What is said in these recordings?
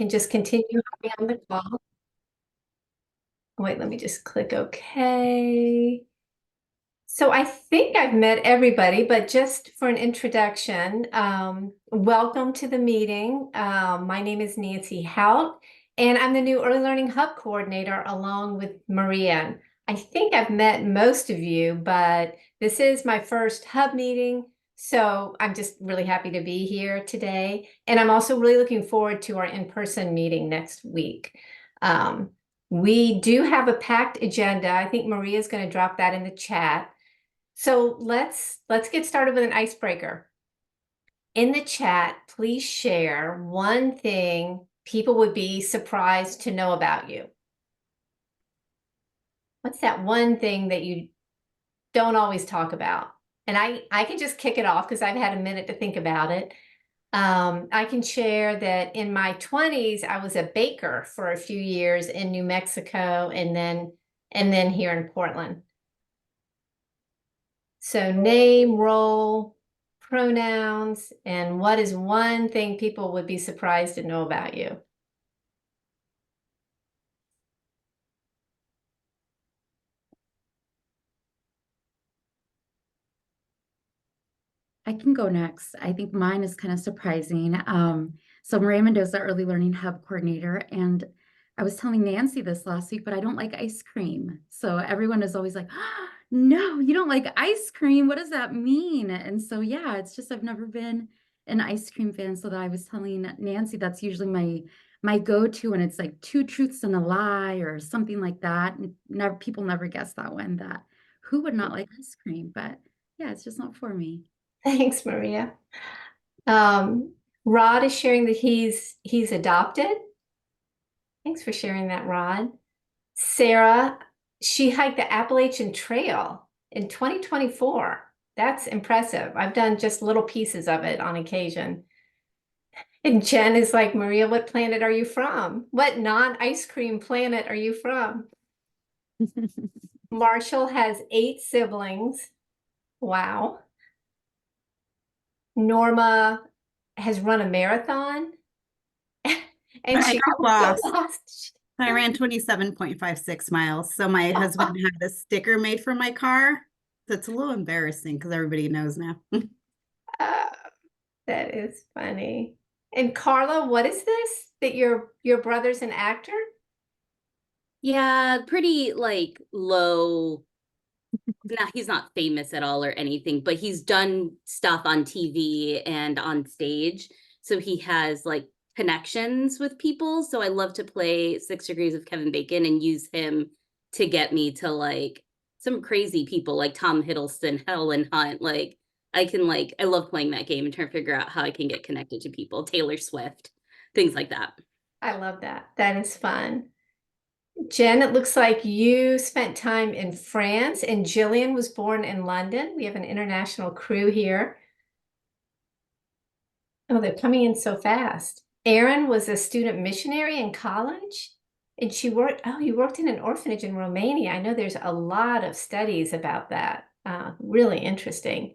can just continue on the call. Wait, let me just click OK. So I think I've met everybody, but just for an introduction, welcome to the meeting. My name is Nancy Hout, and I'm the new Early Learning Hub Coordinator along with Maria. I think I've met most of you, but this is my first Hub meeting, so I'm just really happy to be here today. And I'm also really looking forward to our in-person meeting next week. We do have a packed agenda. I think Maria's going to drop that in the chat. So let's get started with an icebreaker. In the chat, please share one thing people would be surprised to know about you. What's that one thing that you don't always talk about? And I can just kick it off because I've had a minute to think about it. I can share that in my 20s, I was a baker for a few years in New Mexico and then here in Portland. So name, role, pronouns, and what is one thing people would be surprised to know about you? I can go next. I think mine is kind of surprising. So Maria Mendoza, Early Learning Hub Coordinator, and I was telling Nancy this last week, but I don't like ice cream. So everyone is always like, oh, no, you don't like ice cream. What does that mean? And so, yeah, it's just I've never been an ice cream fan. So that I was telling Nancy that's usually my go-to, and it's like two truths and a lie or something like that. And people never guess that one, that who would not like ice cream? But yeah, it's just not for me. Thanks, Maria. Rod is sharing that he's adopted. Thanks for sharing that, Rod. Sarah, she hiked the Appalachian Trail in 2024. That's impressive. I've done just little pieces of it on occasion. And Jen is like, Maria, what planet are you from? What non-ice cream planet are you from? Marshall has 8 siblings. Wow. Norma has run a marathon and I she got also lost. lost. I ran 27.56 miles. So my husband had a sticker made for my car. That's a little embarrassing because everybody knows now. Uh, that is funny. And Carla, what is this? That your brother's an actor? Yeah, pretty like low. He's not famous at all or anything, but he's done stuff on TV and on stage. So he has like connections with people. So I love to play 6 Degrees of Kevin Bacon and use him to get me to like some crazy people like Tom Hiddleston, Helen Hunt. I love playing that game and trying to figure out how I can get connected to people, Taylor Swift, things like that. I love that. That is fun. Jen, it looks like you spent time in France and Jillian was born in London. We have an international crew here. Oh, they're coming in so fast. Erin was a student missionary in college and you worked in an orphanage in Romania. I know there's a lot of studies about that. Really interesting.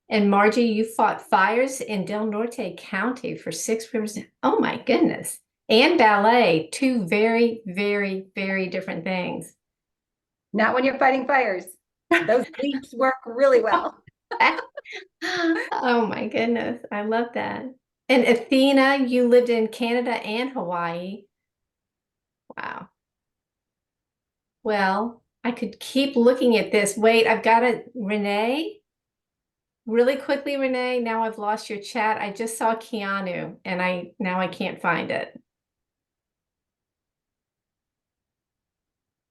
And Margie, you fought fires in Del Norte County for 6 rivers. Oh my goodness. And ballet, 2 very, very, very different things. Not when you're fighting fires. Those leaps work really well. Oh my goodness. I love that. And Athena, you lived in Canada and Hawaii. Wow. Well, I could keep looking at this. Wait, I've got it. Renee, really quickly, Renee. Now I've lost your chat. I just saw Keanu and now I can't find it.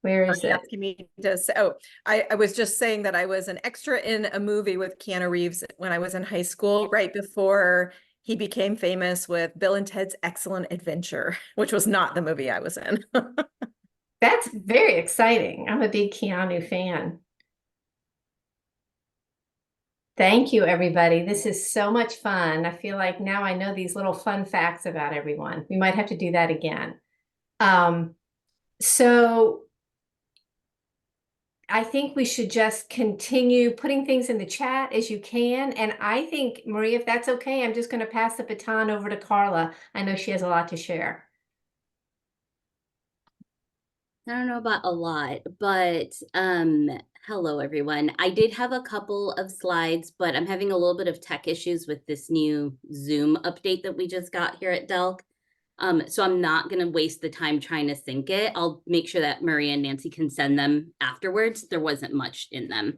Where is it? Asking me to say, oh, I was just saying that I was an extra in a movie with Keanu Reeves when I was in high school, right before he became famous with Bill and Ted's Excellent Adventure, which was not the movie I was in. That's very exciting. I'm a big Keanu fan. Thank you, everybody. This is so much fun. I feel like now I know these little fun facts about everyone. We might have to do that again. So I think we should just continue putting things in the chat as you can. And I think, Maria, if that's okay, I'm just going to pass the baton over to Carla. I know she has a lot to share. I don't know about a lot, but hello everyone. I did have a couple of slides, but I'm having a little bit of tech issues with this new Zoom update that we just got here at Delk. So I'm not gonna waste the time trying to sync it. I'll make sure that Maria and Nancy can send them afterwards. There wasn't much in them.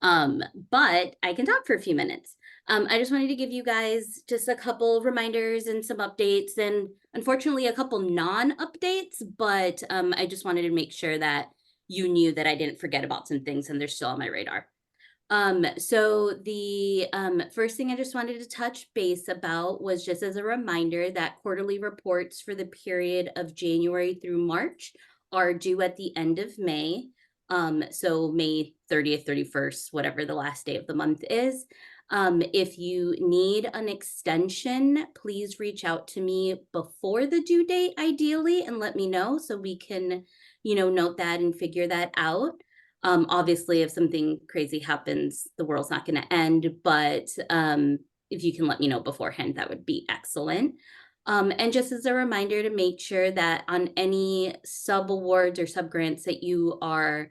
But I can talk for a few minutes. I just wanted to give you guys just a couple reminders and some updates, and unfortunately a couple non-updates, but I just wanted to make sure that you knew that I didn't forget about some things and they're still on my radar. So the first thing I just wanted to touch base about was just as a reminder that quarterly reports for the period of January through March are due at the end of May. So May 30th, 31st, whatever the last day of the month is. If you need an extension, please reach out to me before the due date, ideally, and let me know so we can, note that and figure that out. Obviously, if something crazy happens, the world's not going to end, but if you can let me know beforehand, that would be excellent. And just as a reminder to make sure that on any sub awards or sub grants that you are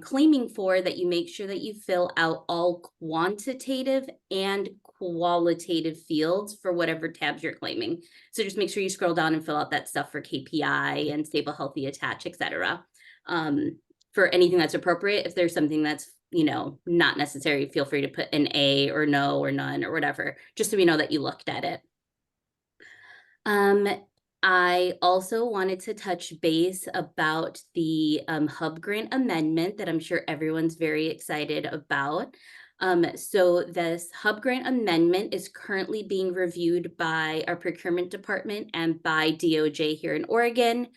claiming for, that you make sure that you fill out all quantitative and qualitative fields for whatever tabs you're claiming. So just make sure you scroll down and fill out that stuff for KPI and stable, healthy, attach, etc. For anything that's appropriate. If there's something that's, not necessary, feel free to put an A or no or none or whatever, just so we know that you looked at it. I also wanted to touch base about the Hub Grant amendment that I'm sure everyone's very excited about. So this Hub Grant amendment is currently being reviewed by our procurement department and by DOJ here in Oregon.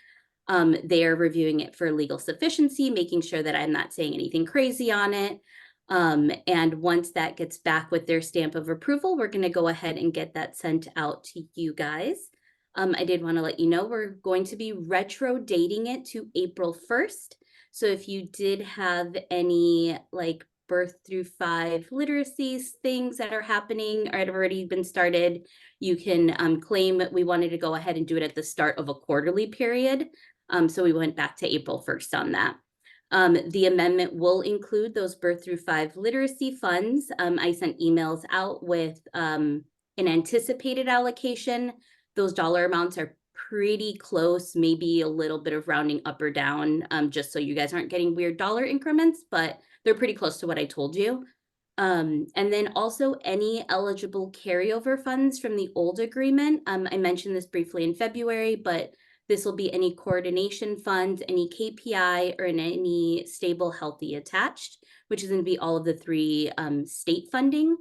They are reviewing it for legal sufficiency, making sure that I'm not saying anything crazy on it. And once that gets back with their stamp of approval, we're going to go ahead and get that sent out to you guys. I did want to let you know we're going to be retro dating it to April 1st. So if you did have any like birth through 5 literacy things that are happening or have already been started, you can claim. We wanted to go ahead and do it at the start of a quarterly period. So we went back to April 1st on that. The amendment will include those birth through 5 literacy funds. I sent emails out with an anticipated allocation. Those dollar amounts are pretty close, maybe a little bit of rounding up or down, just so you guys aren't getting weird dollar increments, but they're pretty close to what I told you. And then also any eligible carryover funds from the old agreement. I mentioned this briefly in February, but this will be any coordination funds, any KPI, or any stable, healthy, attached, which is going to be all of the 3 state funding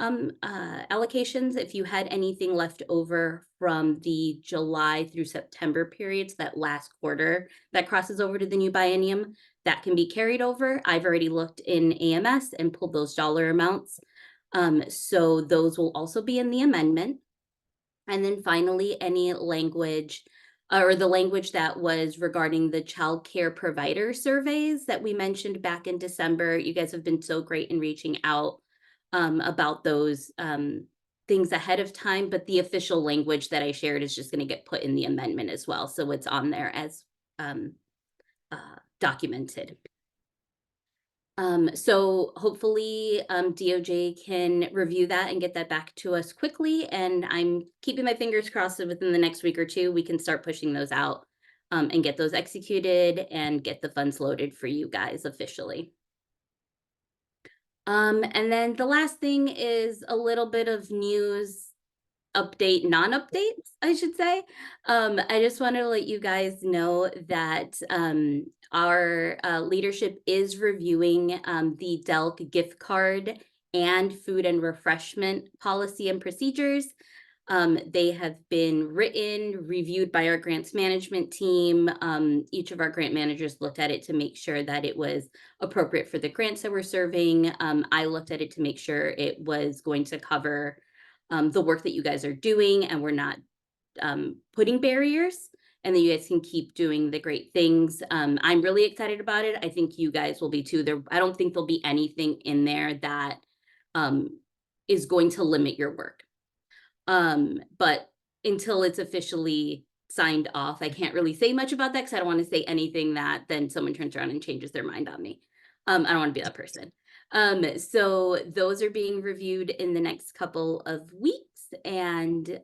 allocations. If you had anything left over from the July through September periods, that last quarter that crosses over to the new biennium, that can be carried over. I've already looked in AMS and pulled those dollar amounts. So those will also be in the amendment. And then finally, any language or the language that was regarding the child care provider surveys that we mentioned back in December. You guys have been so great in reaching out about those things ahead of time, but the official language that I shared is just going to get put in the amendment as well. So it's on there as documented. So hopefully DOJ can review that and get that back to us quickly. And I'm keeping my fingers crossed that within the next week or 2, we can start pushing those out and get those executed and get the funds loaded for you guys officially. And then the last thing is a little bit of news update, non-updates, I should say. I just want to let you guys know that our leadership is reviewing the Delk gift card and food and refreshment policy and procedures. They have been written, reviewed by our grants management team. Each of our grant managers looked at it to make sure that it was appropriate for the grants that we're serving. I looked at it to make sure it was going to cover the work that you guys are doing and we're not putting barriers, and that you guys can keep doing the great things. I'm really excited about it. I think you guys will be too. I don't think there'll be anything in there that is going to limit your work. But until it's officially signed off. I can't really say much about that because I don't want to say anything that then someone turns around and changes their mind on me. I don't want to be that person. So those are being reviewed in the next couple of weeks, and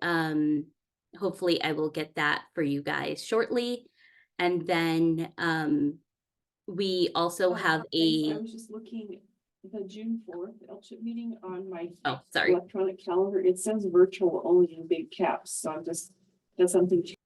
hopefully I will get that for you guys shortly. And then we also have I a, was just looking, the June 4th LCHIP meeting on my oh, sorry. electronic calendar, it says virtual only in big caps, so I'm just, does something change?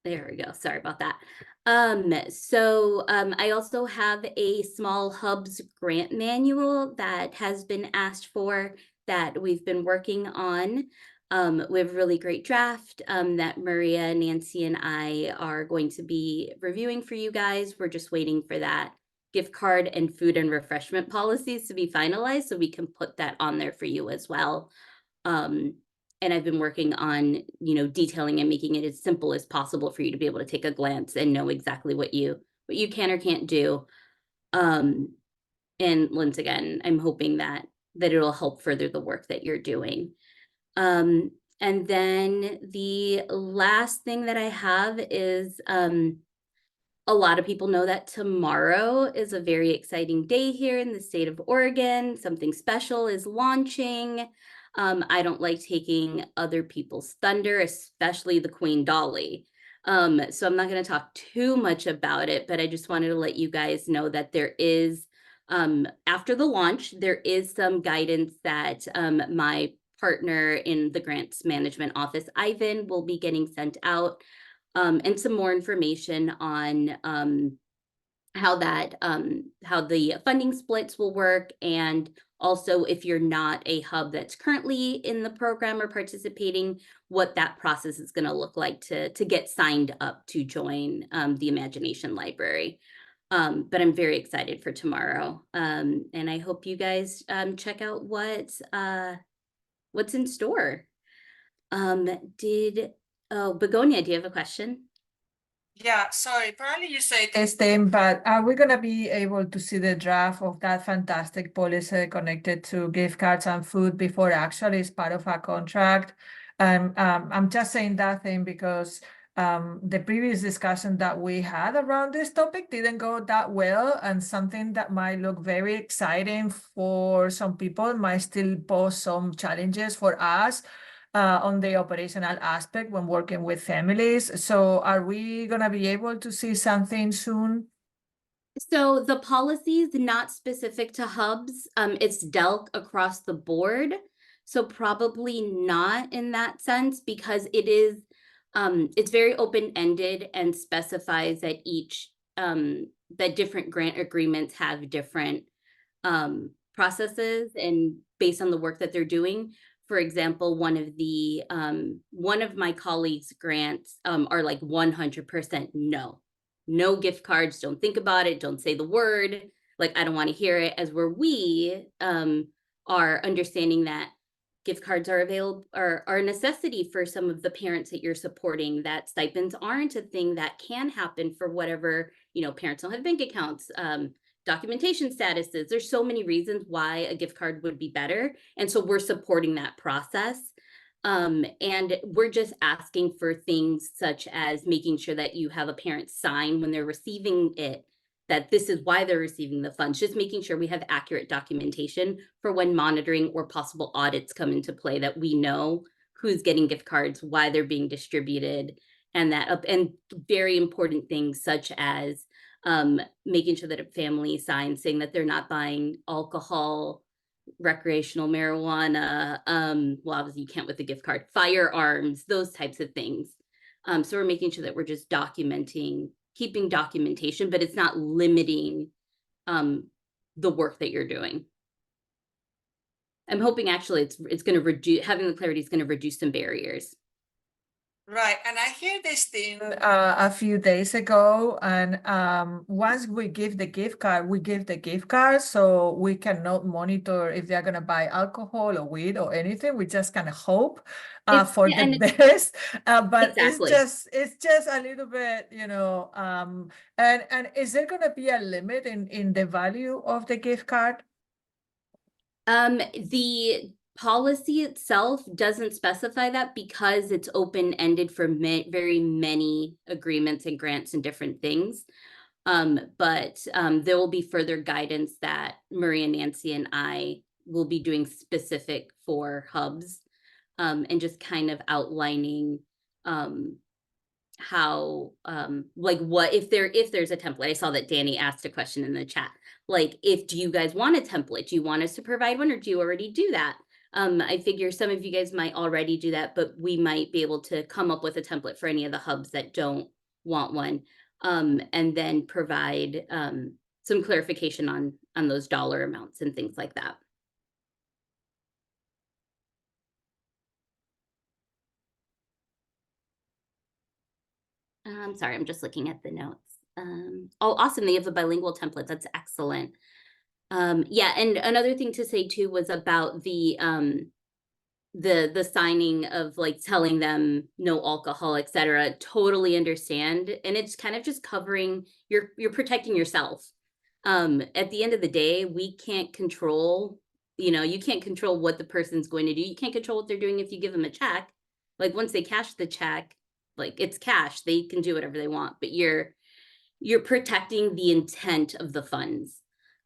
There we go. Sorry about that. I also have a small Hubs grant manual that has been asked for that we've been working on. We have a really great draft that Maria, Nancy, and I are going to be reviewing for you guys. We're just waiting for that gift card and food and refreshment policies to be finalized so we can put that on there for you as well. And I've been working on, detailing and making it as simple as possible for you to be able to take a glance and know exactly what you can or can't do. And once again, I'm hoping that it'll help further the work that you're doing. And then the last thing that I have is, a lot of people know that tomorrow is a very exciting day here in the state of Oregon. Something special is launching. I don't like taking other people's thunder, especially the Queen Dolly. So I'm not going to talk too much about it, but I just wanted to let you guys know that there is, after the launch, there is some guidance that my partner in the grants management office, Ivan, will be getting sent out, and some more information on how the funding splits will work, and also if you're not a hub that's currently in the program or participating, what that process is going to look like to get signed up to join the Imagination Library. But I'm very excited for tomorrow, and I hope you guys check out what's in store. Begonia, do you have a question? Yeah, sorry, probably you say this thing, but are we gonna be able to see the draft of that fantastic policy connected to gift cards and food before actually it's part of our contract? I'm just saying that thing because the previous discussion that we had around this topic didn't go that well, and something that might look very exciting for some people might still pose some challenges for us on the operational aspect when working with families. So are we gonna be able to see something soon? So the policy is not specific to hubs. It's DELC across the board. So probably not in that sense, because it is, it's very open-ended and specifies that that different grant agreements have different processes and based on the work that they're doing. For example, one of my colleagues' grants are like 100% no gift cards, don't think about it, don't say the word, like I don't want to hear it, as where we are understanding that gift cards are available, are a necessity for some of the parents that you're supporting, that stipends aren't a thing that can happen for whatever, parents don't have bank accounts, documentation statuses. There's so many reasons why a gift card would be better. And so we're supporting that process. And we're just asking for things such as making sure that you have a parent sign when they're receiving it, that this is why they're receiving the funds, just making sure we have accurate documentation for when monitoring or possible audits come into play, that we know who's getting gift cards, why they're being distributed, and very important things such as making sure that a family signs saying that they're not buying alcohol, recreational marijuana, well, obviously you can't with a gift card, firearms, those types of things. So we're making sure that we're just keeping documentation, but it's not limiting the work that you're doing. I'm hoping actually it's going to reduce, having the clarity is going to reduce some barriers. Right, and I hear this thing a few days ago, and once we give the gift card, we give the gift card, so we cannot monitor if they're gonna buy alcohol or weed or anything. We just kind of hope for the best, but Exactly. it's just a little bit, and is there gonna be a limit in the value of the gift card? The policy itself doesn't specify that because it's open-ended for very many agreements and grants and different things. But there will be further guidance that Maria, Nancy, and I will be doing specific for hubs, and just kind of outlining how like what if there's a template. I saw that Danny asked a question in the chat. Like, do you guys want a template? Do you want us to provide one, or do you already do that? I figure some of you guys might already do that, but we might be able to come up with a template for any of the hubs that don't want one. And then provide some clarification on those dollar amounts and things like that. I'm sorry, I'm just looking at the notes. Oh, awesome, they have a bilingual template. That's excellent. Yeah, and another thing to say too was about the signing of like telling them no alcohol, etc. Totally understand. And it's kind of just covering, you're protecting yourself. At the end of the day, we can't control, you can't control what the person's going to do. You can't control what they're doing if you give them a check. Like once they cash the check, like it's cash, they can do whatever they want, but you're protecting the intent of the funds,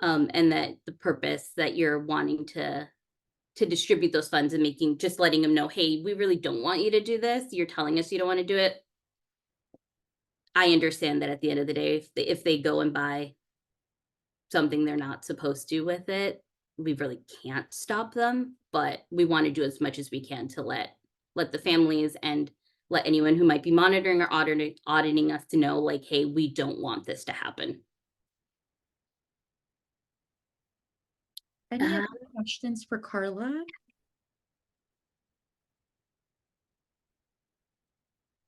and that the purpose that you're wanting to distribute those funds, and just letting them know, hey, we really don't want you to do this. You're telling us you don't want to do it. I understand that at the end of the day, if they go and buy something they're not supposed to with it, we really can't stop them, but we want to do as much as we can to let the families and let anyone who might be monitoring or auditing us to know, like, hey, we don't want this to happen. Any other questions for Carla?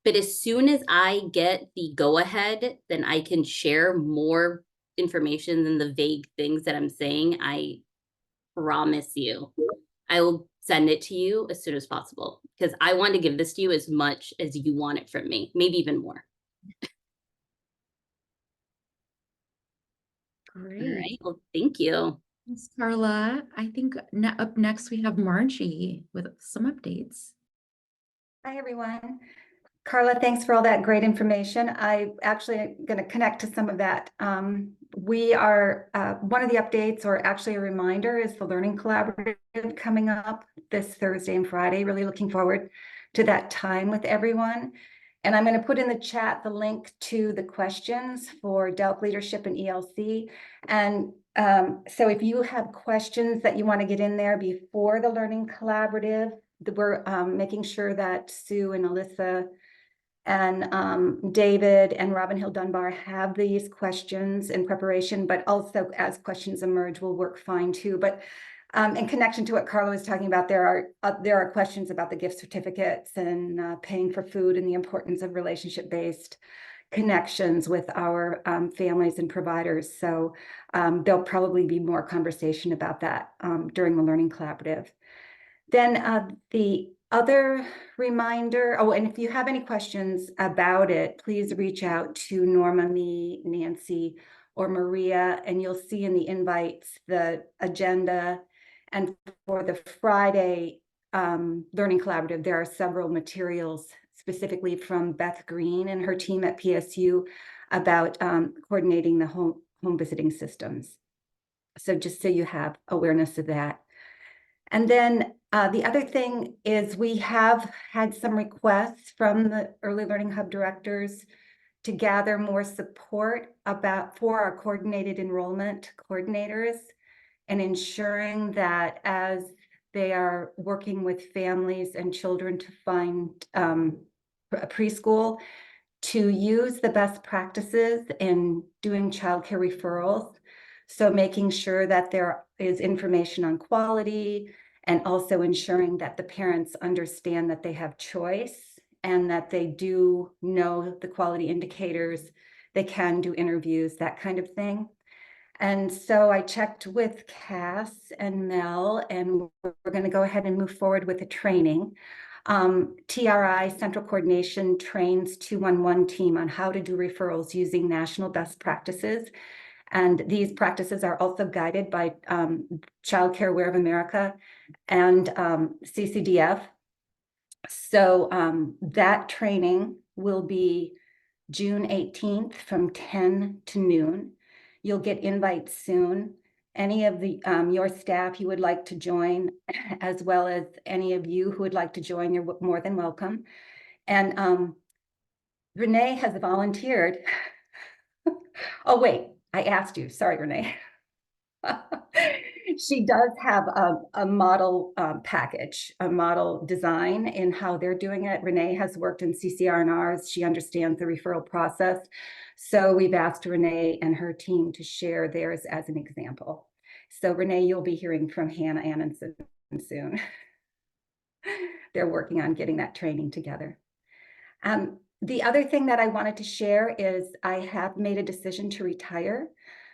But as soon as I get the go-ahead, then I can share more information than the vague things that I'm saying. I promise you, I will send it to you as soon as possible, because I want to give this to you as much as you want it from me, maybe even more. Great. All right, well, thank you. Thanks, Carla. I think up next we have Margie with some updates. Hi, everyone. Carla, thanks for all that great information. I actually am going to connect to some of that. We are, one of the updates, or actually a reminder, is the Learning Collaborative coming up this Thursday and Friday. Really looking forward to that time with everyone. And I'm going to put in the chat the link to the questions for Delk Leadership and ELC. And so if you have questions that you want to get in there before the Learning Collaborative, we're making sure that Sue and Alyssa and David and Robin Hill Dunbar have these questions in preparation, but also as questions emerge will work fine too. But in connection to what Carla was talking about, there are questions about the gift certificates and paying for food and the importance of relationship-based connections with our families and providers. So there'll probably be more conversation about that during the Learning Collaborative. Then the other reminder, and if you have any questions about it, please reach out to Norma, me, Nancy, or Maria, and you'll see in the invites the agenda. And for the Friday Learning Collaborative, there are several materials specifically from Beth Green and her team at PSU about coordinating the home visiting systems. So just so you have awareness of that. And then the other thing is we have had some requests from the Early Learning Hub directors to gather more support for our coordinated enrollment coordinators, and ensuring that as they are working with families and children to find a preschool, to use the best practices in doing childcare referrals. So making sure that there is information on quality, and also ensuring that the parents understand that they have choice and that they do know the quality indicators, they can do interviews, that kind of thing. And so I checked with Cass and Mel, and we're going to go ahead and move forward with the training. TRI, Central Coordination, trains 211 team on how to do referrals using national best practices. And these practices are also guided by Child Care Aware of America and CCDF. So that training will be June 18th from 10 to noon. You'll get invites soon. Any of the your staff you would like to join, as well as any of you who would like to join, you're more than welcome. And Renee has volunteered. Oh, wait, I asked you. Sorry, Renee. She does have a model package, a model design in how they're doing it. Renee has worked in CCR&Rs. She understands the referral process. So we've asked Renee and her team to share theirs as an example. So Renee, you'll be hearing from Hannah Annenson soon. They're working on getting that training together. The other thing that I wanted to share is I have made a decision to retire.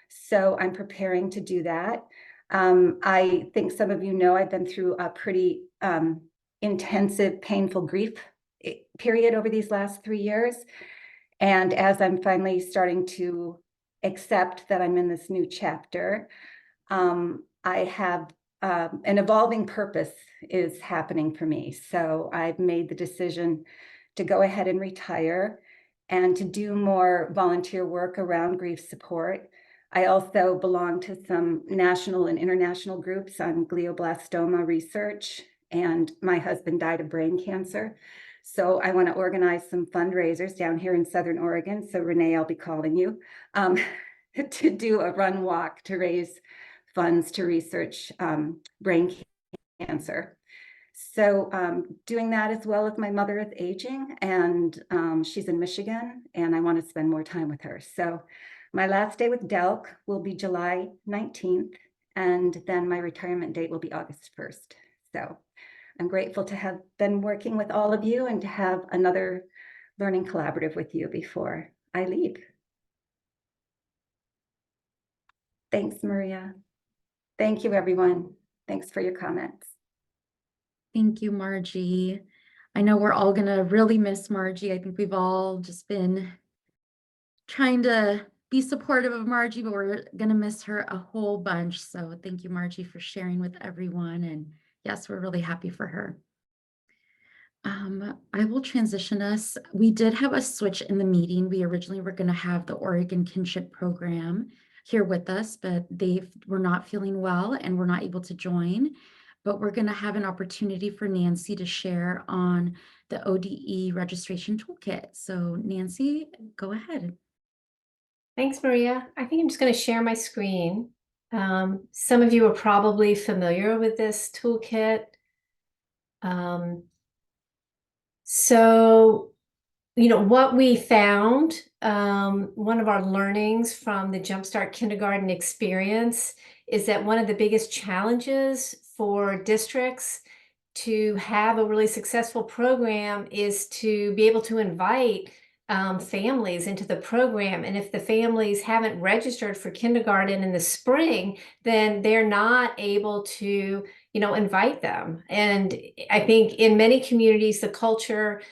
So I'm preparing to do that. I think some of you know I've been through a pretty intensive, painful grief period over these last 3 years. And as I'm finally starting to accept that I'm in this new chapter, I have an evolving purpose is happening for me. So I've made the decision to go ahead and retire and to do more volunteer work around grief support. I also belong to some national and international groups on glioblastoma research, and my husband died of brain cancer. So I want to organize some fundraisers down here in Southern Oregon. So Renee, I'll be calling you to do a run walk to raise funds to research brain cancer. So doing that, as well as my mother is aging, and she's in Michigan, and I want to spend more time with her. So my last day with Delk will be July 19th, and then my retirement date will be August 1st. So I'm grateful to have been working with all of you and to have another learning collaborative with you before I leave. Thanks, Maria. Thank you, everyone. Thanks for your comments. Thank you, Margie. I know we're all gonna really miss Margie. I think we've all just been trying to be supportive of Margie, but we're gonna miss her a whole bunch. So thank you, Margie, for sharing with everyone. And yes, we're really happy for her. I will transition us. We did have a switch in the meeting. We originally were gonna have the Oregon Kinship Program here with us, but they were not feeling well and were not able to join. But we're going to have an opportunity for Nancy to share on the ODE registration toolkit. So Nancy, go ahead. Thanks, Maria. I think I'm just going to share my screen. Some of you are probably familiar with this toolkit. So, you know, what we found, one of our learnings from the Jumpstart Kindergarten experience is that one of the biggest challenges for districts to have a really successful program is to be able to invite families into the program. And if the families haven't registered for kindergarten in the spring, then they're not able to, you know, invite them. And I think in many communities, the culture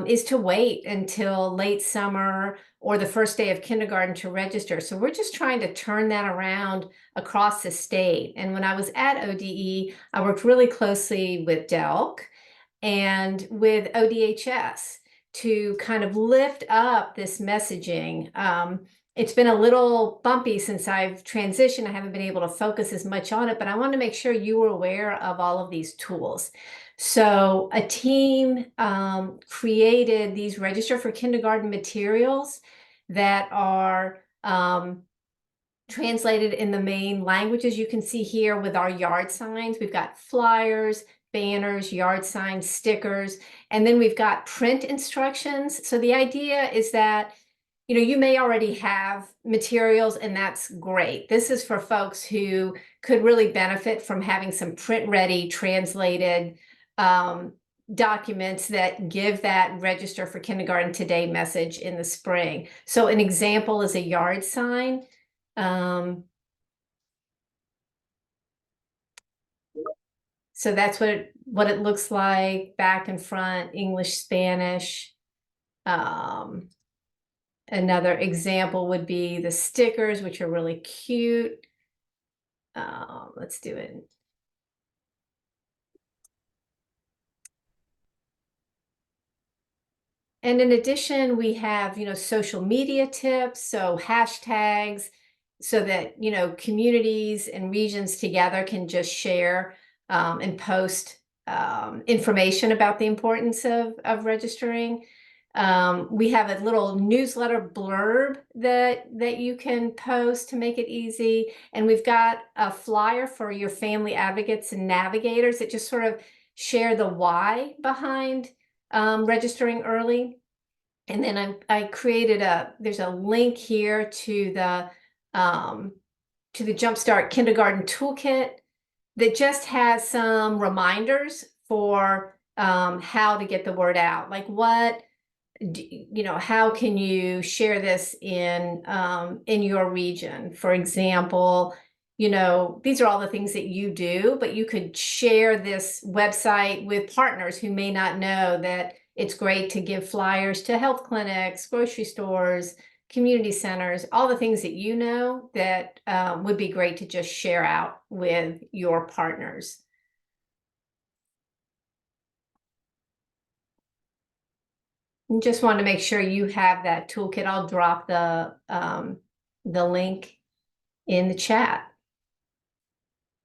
is to wait until late summer or the first day of kindergarten to register. So we're just trying to turn that around across the state. And when I was at ODE, I worked really closely with Delk and with ODHS to kind of lift up this messaging. It's been a little bumpy since I've transitioned. I haven't been able to focus as much on it, but I want to make sure you were aware of all of these tools. So a team created these Register for Kindergarten materials that are translated in the main languages. You can see here with our yard signs. We've got flyers, banners, yard signs, stickers, and then we've got print instructions. So the idea is that, you know, you may already have materials, and that's great. This is for folks who could really benefit from having some print-ready, translated documents that give that Register for Kindergarten Today message in the spring. So an example is a yard sign. So that's what it looks like, back and front, English, Spanish. Another example would be the stickers, which are really cute. Let's do it. And in addition, we have, social media tips, so hashtags, so that, communities and regions together can just share and post information about the importance of registering. We have a little newsletter blurb that you can post to make it easy. And we've got a flyer for your family advocates and navigators that just sort of share the why behind registering early. And then I created there's a link here to the Jumpstart Kindergarten Toolkit that just has some reminders for how to get the word out. Like how can you share this in your region? For example, these are all the things that you do, but you could share this website with partners who may not know that it's great to give flyers to health clinics, grocery stores, community centers, all the things that that would be great to just share out with your partners. And just want to make sure you have that toolkit. I'll drop the link in the chat.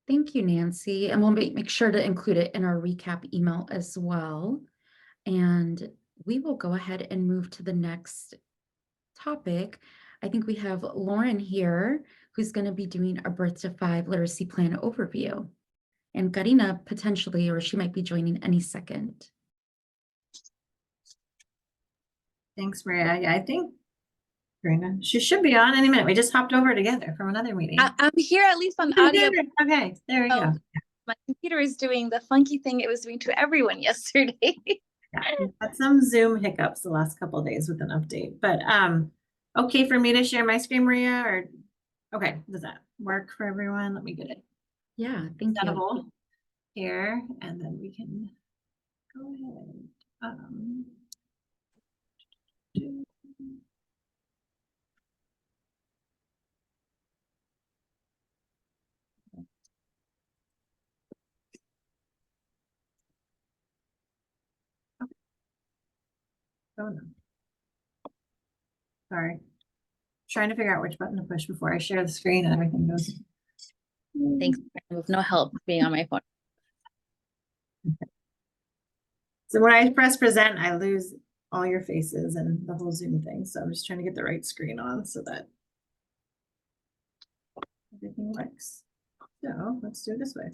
Thank you, Nancy. And we'll make sure to include it in our recap email as well. And we will go ahead and move to the next topic. I think we have Lauren here, who's going to be doing a Birth to 5 literacy plan overview. And Karina potentially, or she might be joining any second. Thanks, Maria. Yeah, I think Karina, she should be on any minute. We just hopped over together from another meeting. I'm here at least on Oh, audio. good. Okay, there we go. My computer is doing the funky thing it was doing to everyone yesterday. Yeah, we've had some Zoom hiccups the last couple of days with an update, but okay for me to share my screen, Maria, or okay, does that work for everyone? Let me get it. Yeah, thank you. Here, and then we can go ahead. Oh no. Sorry. Trying to figure out which button to push before I share the screen and everything goes. Thanks. With no help being on my phone. So when I press present, I lose all your faces and the whole Zoom thing. So I'm just trying to get the right screen on so that everything works. So let's do it this way.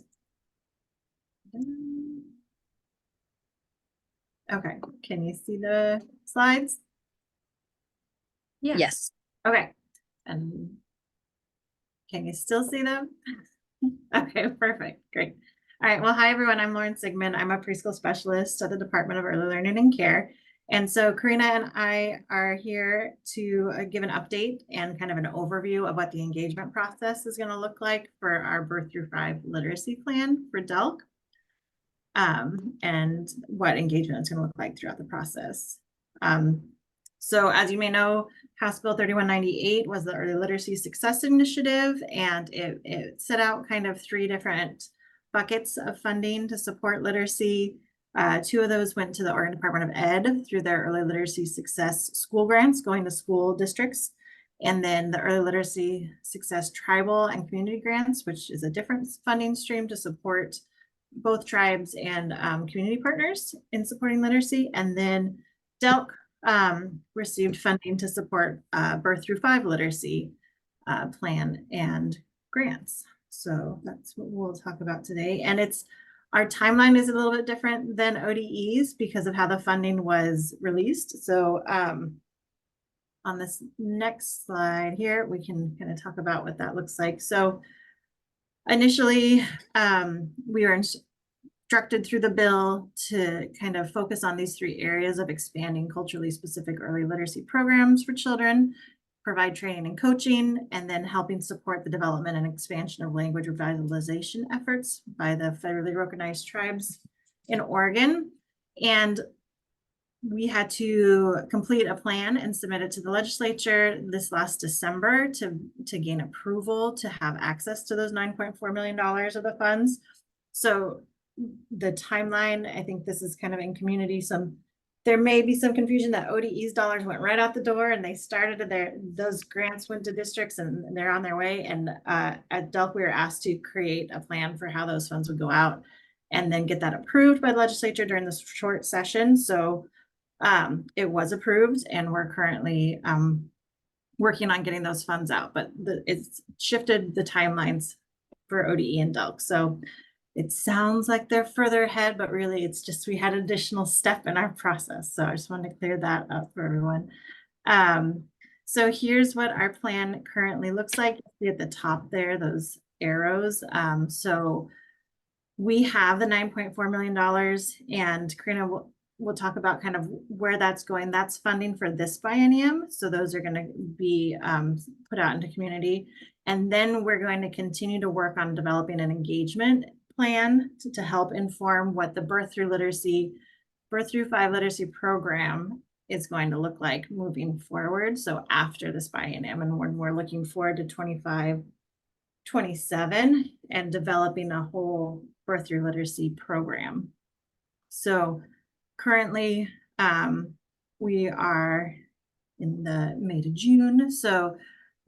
Okay, can you see the slides? Yes. Okay, and can you still see them? Okay, perfect, great. All right, well, hi everyone, I'm Lauren Sigmund. I'm a preschool specialist at the Department of Early Learning and Care. And so Karina and I are here to give an update and kind of an overview of what the engagement process is going to look like for our Birth Through 5 literacy plan for DELC. And what engagement is going to look like throughout the process. So as you may know, House Bill 3198 was the Early Literacy Success Initiative, and it set out kind of 3 different buckets of funding to support literacy. 2 of those went to the Oregon Department of Ed through their Early Literacy Success School Grants going to school districts. And then the Early Literacy Success Tribal and Community Grants, which is a different funding stream to support both tribes and community partners in supporting literacy. And then DELC received funding to support Birth Through 5 literacy plan and grants. So that's what we'll talk about today. And our timeline is a little bit different than ODE's because of how the funding was released. So on this next slide here, we can kind of talk about what that looks like. So initially, we were instructed through the bill to kind of focus on these 3 areas of expanding culturally specific early literacy programs for children, provide training and coaching, and then helping support the development and expansion of language revitalization efforts by the federally recognized tribes in Oregon. And we had to complete a plan and submit it to the legislature this last December to gain approval to have access to those $9.4 million of the funds. So the timeline, I think this is kind of in community, there may be some confusion that ODE's dollars went right out the door and they started those grants went to districts and they're on their way. And at DELC, we were asked to create a plan for how those funds would go out and then get that approved by the legislature during this short session. So it was approved and we're currently working on getting those funds out, but it's shifted the timelines for ODE and DELC. So it sounds like they're further ahead, but really it's just, we had an additional step in our process. So I just wanted to clear that up for everyone. So here's what our plan currently looks like. You see at the top there, those arrows. So we have the $9.4 million and Karina we'll talk about kind of where that's going. That's funding for this biennium. So those are going to be put out into community. And then we're going to continue to work on developing an engagement plan to help inform what the Birth Through 5 literacy program is going to look like moving forward. So after this biennium, and when we're looking forward to 25-27 and developing a whole Birth Through literacy program. So currently, we are in the May to June. So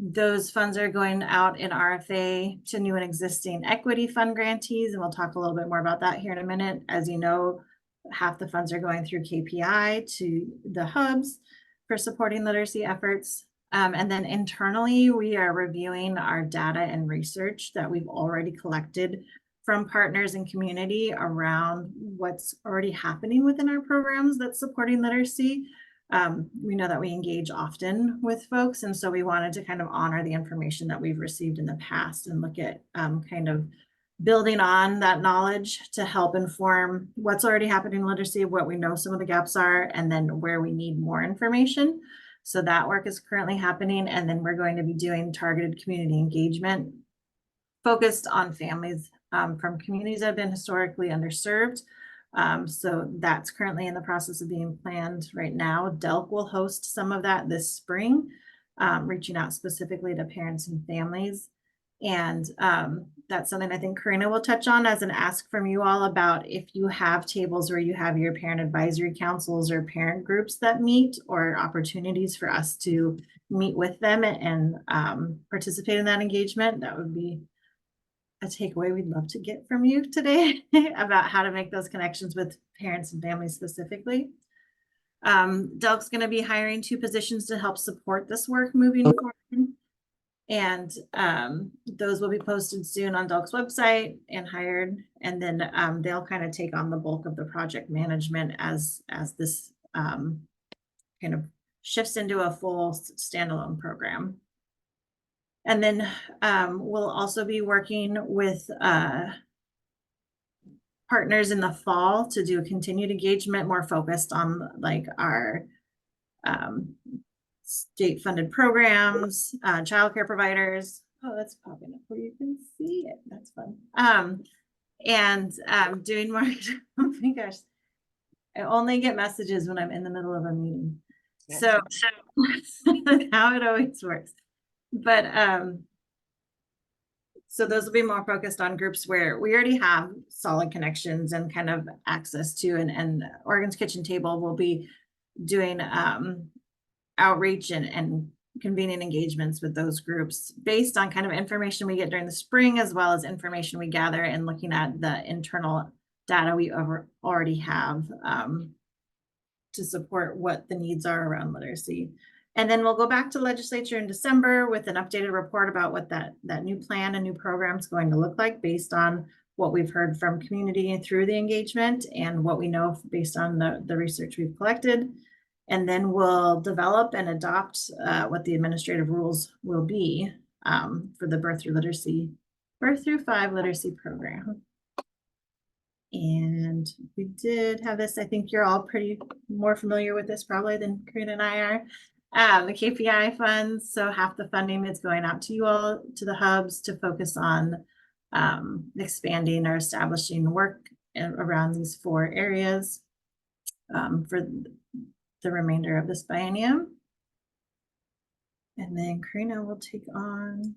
those funds are going out in RFA to new and existing equity fund grantees. And we'll talk a little bit more about that here in a minute. As you know, half the funds are going through KPI to the hubs for supporting literacy efforts. And then internally, we are reviewing our data and research that we've already collected from partners and community around what's already happening within our programs that's supporting literacy. We know that we engage often with folks, and so we wanted to kind of honor the information that we've received in the past and look at kind of building on that knowledge to help inform what's already happening in literacy, what we know some of the gaps are, and then where we need more information. So that work is currently happening, and then we're going to be doing targeted community engagement focused on families from communities that have been historically underserved. So that's currently in the process of being planned right now. DELC will host some of that this spring, reaching out specifically to parents and families. And that's something I think Karina will touch on as an ask from you all about if you have tables where you have your parent advisory councils or parent groups that meet, or opportunities for us to meet with them and participate in that engagement. That would be a takeaway we'd love to get from you today about how to make those connections with parents and families specifically. DELC's going to be hiring 2 positions to help support this work moving forward. And those will be posted soon on DELC's website and hired. And then they'll kind of take on the bulk of the project management as this kind of shifts into a full standalone program. And then we'll also be working with partners in the fall to do continued engagement, more focused on like our state funded programs, childcare providers. Oh, that's popping up where you can see it. That's fun. And doing more, oh my gosh, I only get messages when I'm in the middle of a meeting. So how it always works. But so those will be more focused on groups where we already have solid connections and kind of access to, and Oregon's Kitchen Table will be doing outreach and convening engagements with those groups based on kind of information we get during the spring, as well as information we gather and looking at the internal data we already have to support what the needs are around literacy. And then we'll go back to legislature in December with an updated report about what that new plan and new program is going to look like based on what we've heard from community through the engagement and what we know based on the research we've collected. And then we'll develop and adopt what the administrative rules will be for the Birth Through 5 literacy program. And we did have this, I think you're all pretty more familiar with this probably than Karina and I are. The KPI funds, so half the funding is going out to you all, to the hubs, to focus on expanding or establishing work around these 4 areas. for the remainder of this biennium. And then Karina will take on.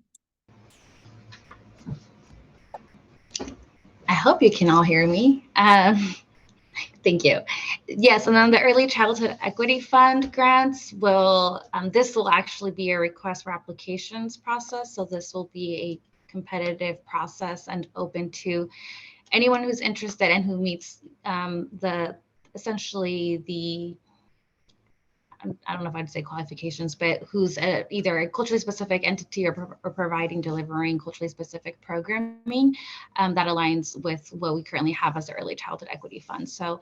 I hope you can all hear me. Thank you. Yes, and then the Early Childhood Equity Fund grants will, this will actually be a request for applications process. So this will be a competitive process and open to anyone who's interested and who meets essentially the, I don't know if I'd say qualifications, but who's either a culturally specific entity or delivering culturally specific programming that aligns with what we currently have as the Early Childhood Equity Fund. So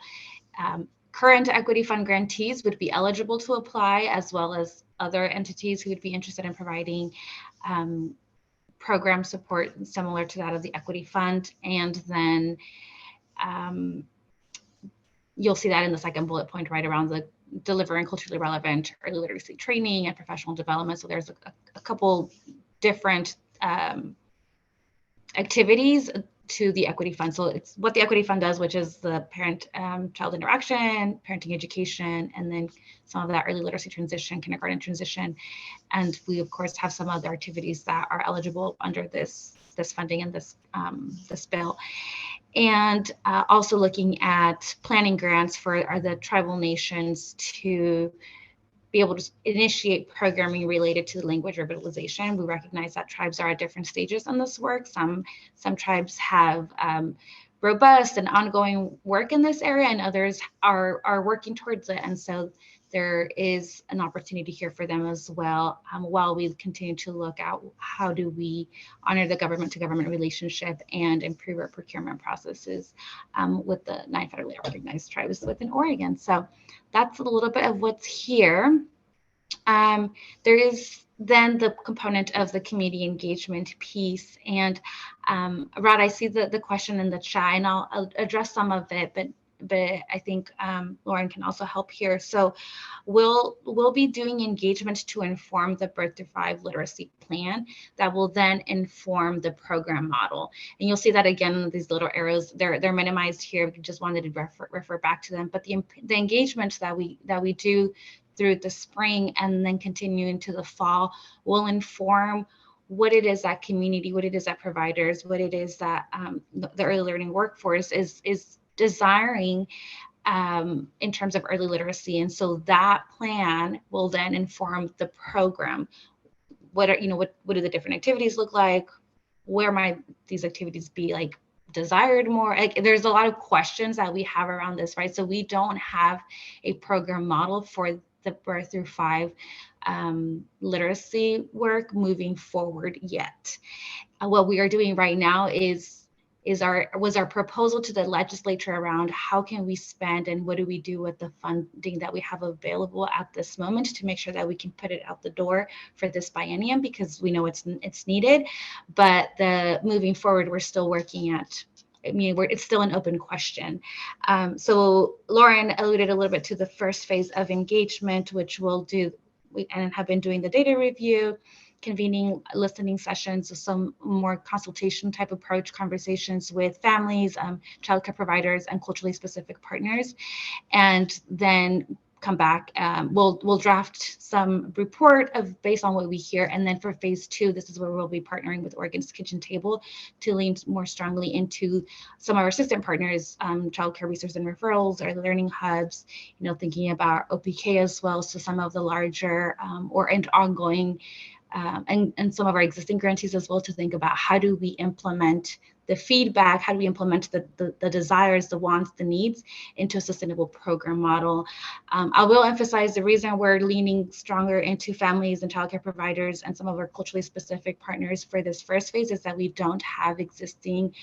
current Equity Fund grantees would be eligible to apply, as well as other entities who would be interested in providing program support similar to that of the Equity Fund. And then you'll see that in the second bullet point right around the delivering culturally relevant early literacy training and professional development. So there's a couple different activities to the Equity Fund. So it's what the Equity Fund does, which is the parent-child interaction, parenting education, and then some of that early literacy transition, kindergarten transition. And we, of course, have some other activities that are eligible under this funding and this bill. And also looking at planning grants for the tribal nations to be able to initiate programming related to language revitalization. We recognize that tribes are at different stages in this work. Some tribes have robust and ongoing work in this area, and others are working towards it. And so there is an opportunity here for them as well, while we continue to look at how do we honor the government-to-government relationship and improve our procurement processes with the 9 federally recognized tribes within Oregon. So that's a little bit of what's here. There is then the component of the community engagement piece. And Rod, I see the question in the chat, and I'll address some of it, but I think Lauren can also help here. So we'll be doing engagement to inform the Birth Through 5 literacy plan that will then inform the program model. And you'll see that again, these little arrows, they're minimized here. We just wanted to refer back to them. But the engagement that we do through the spring and then continue into the fall will inform what it is that community, what it is that providers, what it is that the early learning workforce is desiring in terms of early literacy. And so that plan will then inform the program. What do the different activities look like? Where might these activities be like desired more? Like, there's a lot of questions that we have around this, right? So we don't have a program model for the Birth Through 5 literacy work moving forward yet. What we are doing right now was our proposal to the legislature around how can we spend and what do we do with the funding that we have available at this moment to make sure that we can put it out the door for this biennium, because we know it's needed. But moving forward, we're still working at, it's still an open question. So Lauren alluded a little bit to the first phase of engagement, which we'll do and have been doing the data review, convening listening sessions, so some more consultation type approach, conversations with families, childcare providers, and culturally specific partners, and then come back. We'll draft some report based on what we hear, and then for phase 2, this is where we'll be partnering with Oregon's Kitchen Table to lean more strongly into some of our assistant partners, childcare resource and referrals, or learning hubs. Thinking about OPK as well, so some of the larger and ongoing. And some of our existing grantees as well, to think about how do we implement the feedback, how do we implement the desires, the wants, the needs into a sustainable program model. I will emphasize the reason we're leaning stronger into families and childcare providers and some of our culturally specific partners for this first phase is that we don't have existing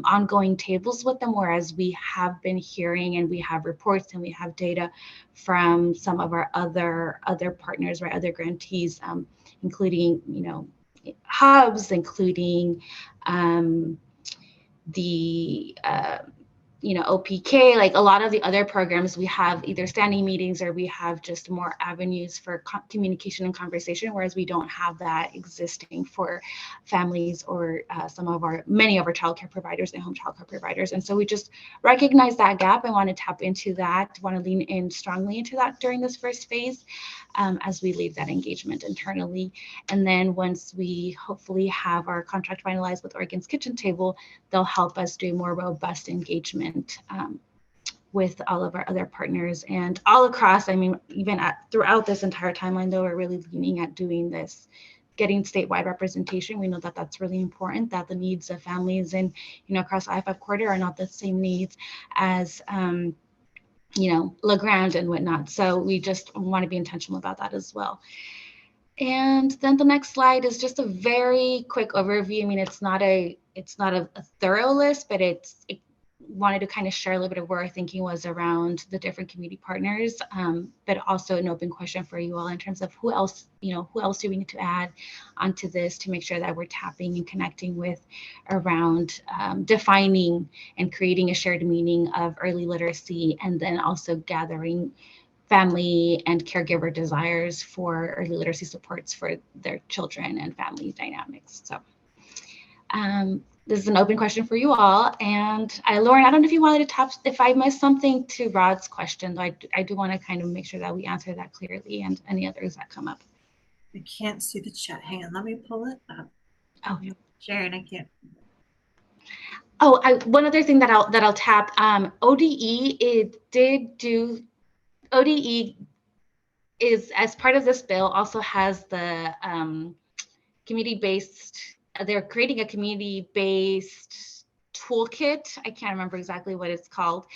ongoing tables with them, whereas we have been hearing and we have reports and we have data from some of our other partners, right, other grantees, including hubs, including the OPK, like a lot of the other programs, we have either standing meetings or we have just more avenues for communication and conversation, whereas we don't have that existing for families or many of our childcare providers and home childcare providers. And so we just recognize that gap and want to tap into that, want to lean in strongly into that during this first phase as we lead that engagement internally. And then once we hopefully have our contract finalized with Oregon's Kitchen Table, they'll help us do more robust engagement with all of our other partners and all across. I mean, even throughout this entire timeline, though, we're really leaning at doing this, getting statewide representation. We know that that's really important, that the needs of families and, across I-5 corridor are not the same needs as, La Grande and whatnot. So we just want to be intentional about that as well. And then the next slide is just a very quick overview. I mean, it's not a thorough list, but it wanted to kind of share a little bit of where our thinking was around the different community partners, but also an open question for you all in terms of who else do we need to add onto this to make sure that we're tapping and connecting with around defining and creating a shared meaning of early literacy, and then also gathering family and caregiver desires for early literacy supports for their children and family dynamics. So this is an open question for you all. And Lauren, I don't know if you wanted to if I missed something to Rod's question, though I do want to kind of make sure that we answer that clearly and any others that come up. I can't see the chat. Hang on, let me pull it up. Oh, Sharon, I can't. Oh, one other thing that I'll tap, ODE, ODE is, as part of this bill, also has the community-based, they're creating a community-based toolkit. I can't remember exactly what it's called.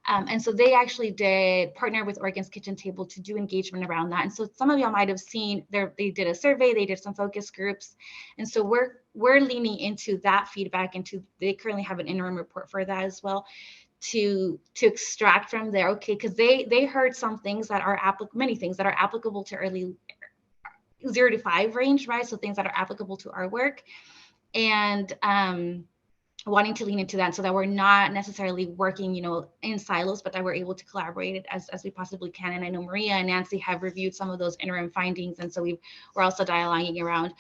And so they actually did partner with Oregon's Kitchen Table to do engagement around that. And so some of y'all might have seen they did a survey, they did some focus groups. And so we're leaning into that feedback, they currently have an interim report for that as well, to extract from there, okay, because they heard some things that are many things that are applicable to early 0 to 5 range, right? So things that are applicable to our work, and wanting to lean into that so that we're not necessarily working, in silos, but that we're able to collaborate as we possibly can. And I know Maria and Nancy have reviewed some of those interim findings. And so we're also dialoguing around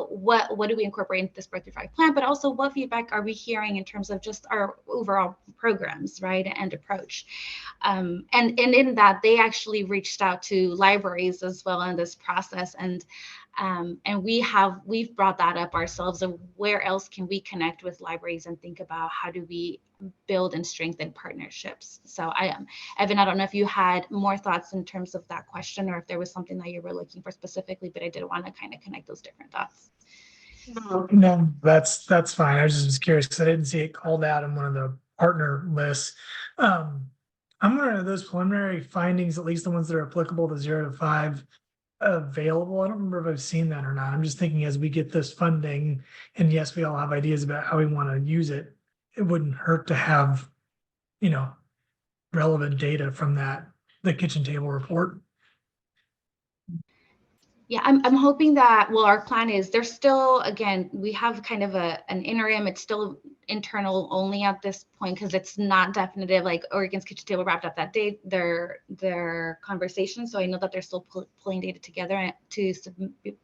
what do we incorporate into this Birth Through 5 plan, but also what feedback are we hearing in terms of just our overall programs, right, and approach. And in that, they actually reached out to libraries as well in this process. And we've brought that up ourselves of where else can we connect with libraries and think about how do we build and strengthen partnerships. So Evan, I don't know if you had more thoughts in terms of that question or if there was something that you were looking for specifically, but I did want to kind of connect those different thoughts. No, that's fine. I was just curious because I didn't see it called out in one of the partner lists. I'm wondering, are those preliminary findings, at least the ones that are applicable to 0 to 5, available? I don't remember if I've seen that or not. I'm just thinking as we get this funding, and yes, we all have ideas about how we want to use it, it wouldn't hurt to have, relevant data from the kitchen table report. Yeah, I'm hoping that, well, our plan is there's still, again, we have kind of an interim, it's still internal only at this point because it's not definitive, like Oregon's Kitchen Table wrapped up that day, their conversation. So I know that they're still pulling data together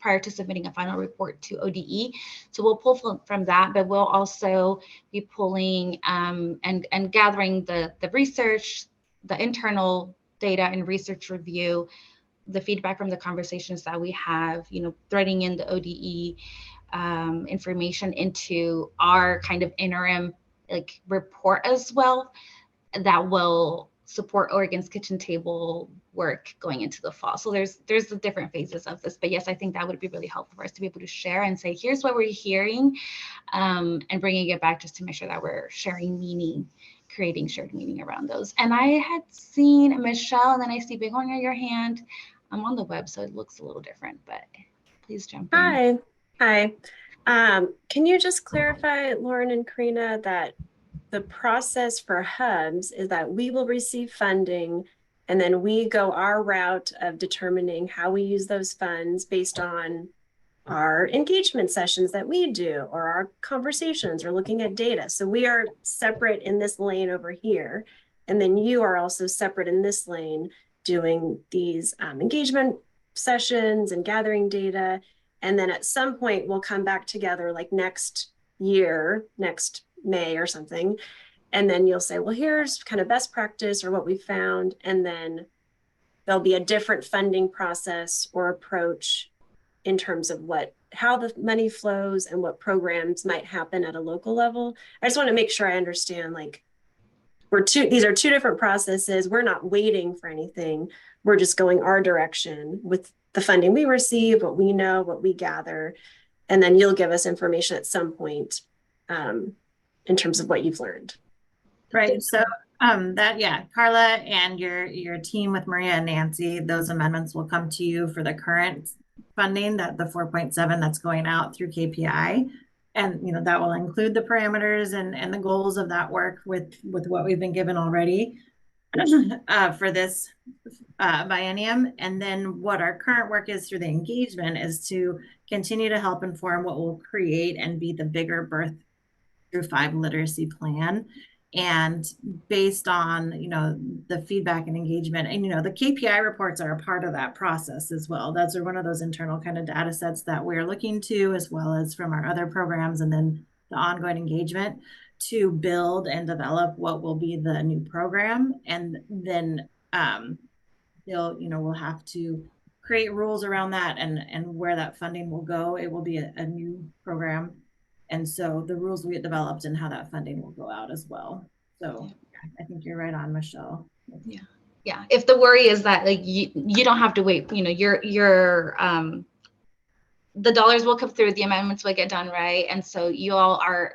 prior to submitting a final report to ODE. So we'll pull from that, but we'll also be pulling and gathering the research, the internal data and research review, the feedback from the conversations that we have, threading in the ODE information into our kind of interim report as well, that will support Oregon's Kitchen Table work going into the fall. So there's the different phases of this, but yes, I think that would be really helpful for us to be able to share and say, here's what we're hearing, and bringing it back just to make sure that we're sharing meaning, creating shared meaning around those. And I had seen Michelle, and then I see Big Horn near your hand. I'm on the web, so it looks a little different, but please jump in. Hi. Can you just clarify, Lauren and Karina, that the process for hubs is that we will receive funding and then we go our route of determining how we use those funds based on our engagement sessions that we do, or our conversations, or looking at data. So we are separate in this lane over here. And then you are also separate in this lane doing these engagement sessions and gathering data. And then at some point we'll come back together like next year, next May or something. And then you'll say, well, here's kind of best practice or what we found. And then there'll be a different funding process or approach in terms of how the money flows and what programs might happen at a local level. I just want to make sure I understand, like, these are two different processes. We're not waiting for anything. We're just going our direction with the funding we receive, what we know, what we gather, and then you'll give us information at some point in terms of what you've learned. Right. So Carla and your team with Maria and Nancy, those amendments will come to you for the current funding, that the 4.7 that's going out through KPI. And that will include the parameters and the goals of that work with what we've been given already for this biennium. And then what our current work is through the engagement is to continue to help inform what will create and be the bigger Birth through 5 literacy plan. And based on, the feedback and engagement, and, the KPI reports are a part of that process as well. Those are one of those internal kind of data sets that we're looking to, as well as from our other programs, and then the ongoing engagement to build and develop what will be the new program. And then we'll have to create rules around that and where that funding will go. It will be a new program. And so the rules will get developed and how that funding will go out as well. So I think you're right on, Michelle. Yeah. If the worry is that like you don't have to wait, the dollars will come through, the amendments will get done, right? And so you all are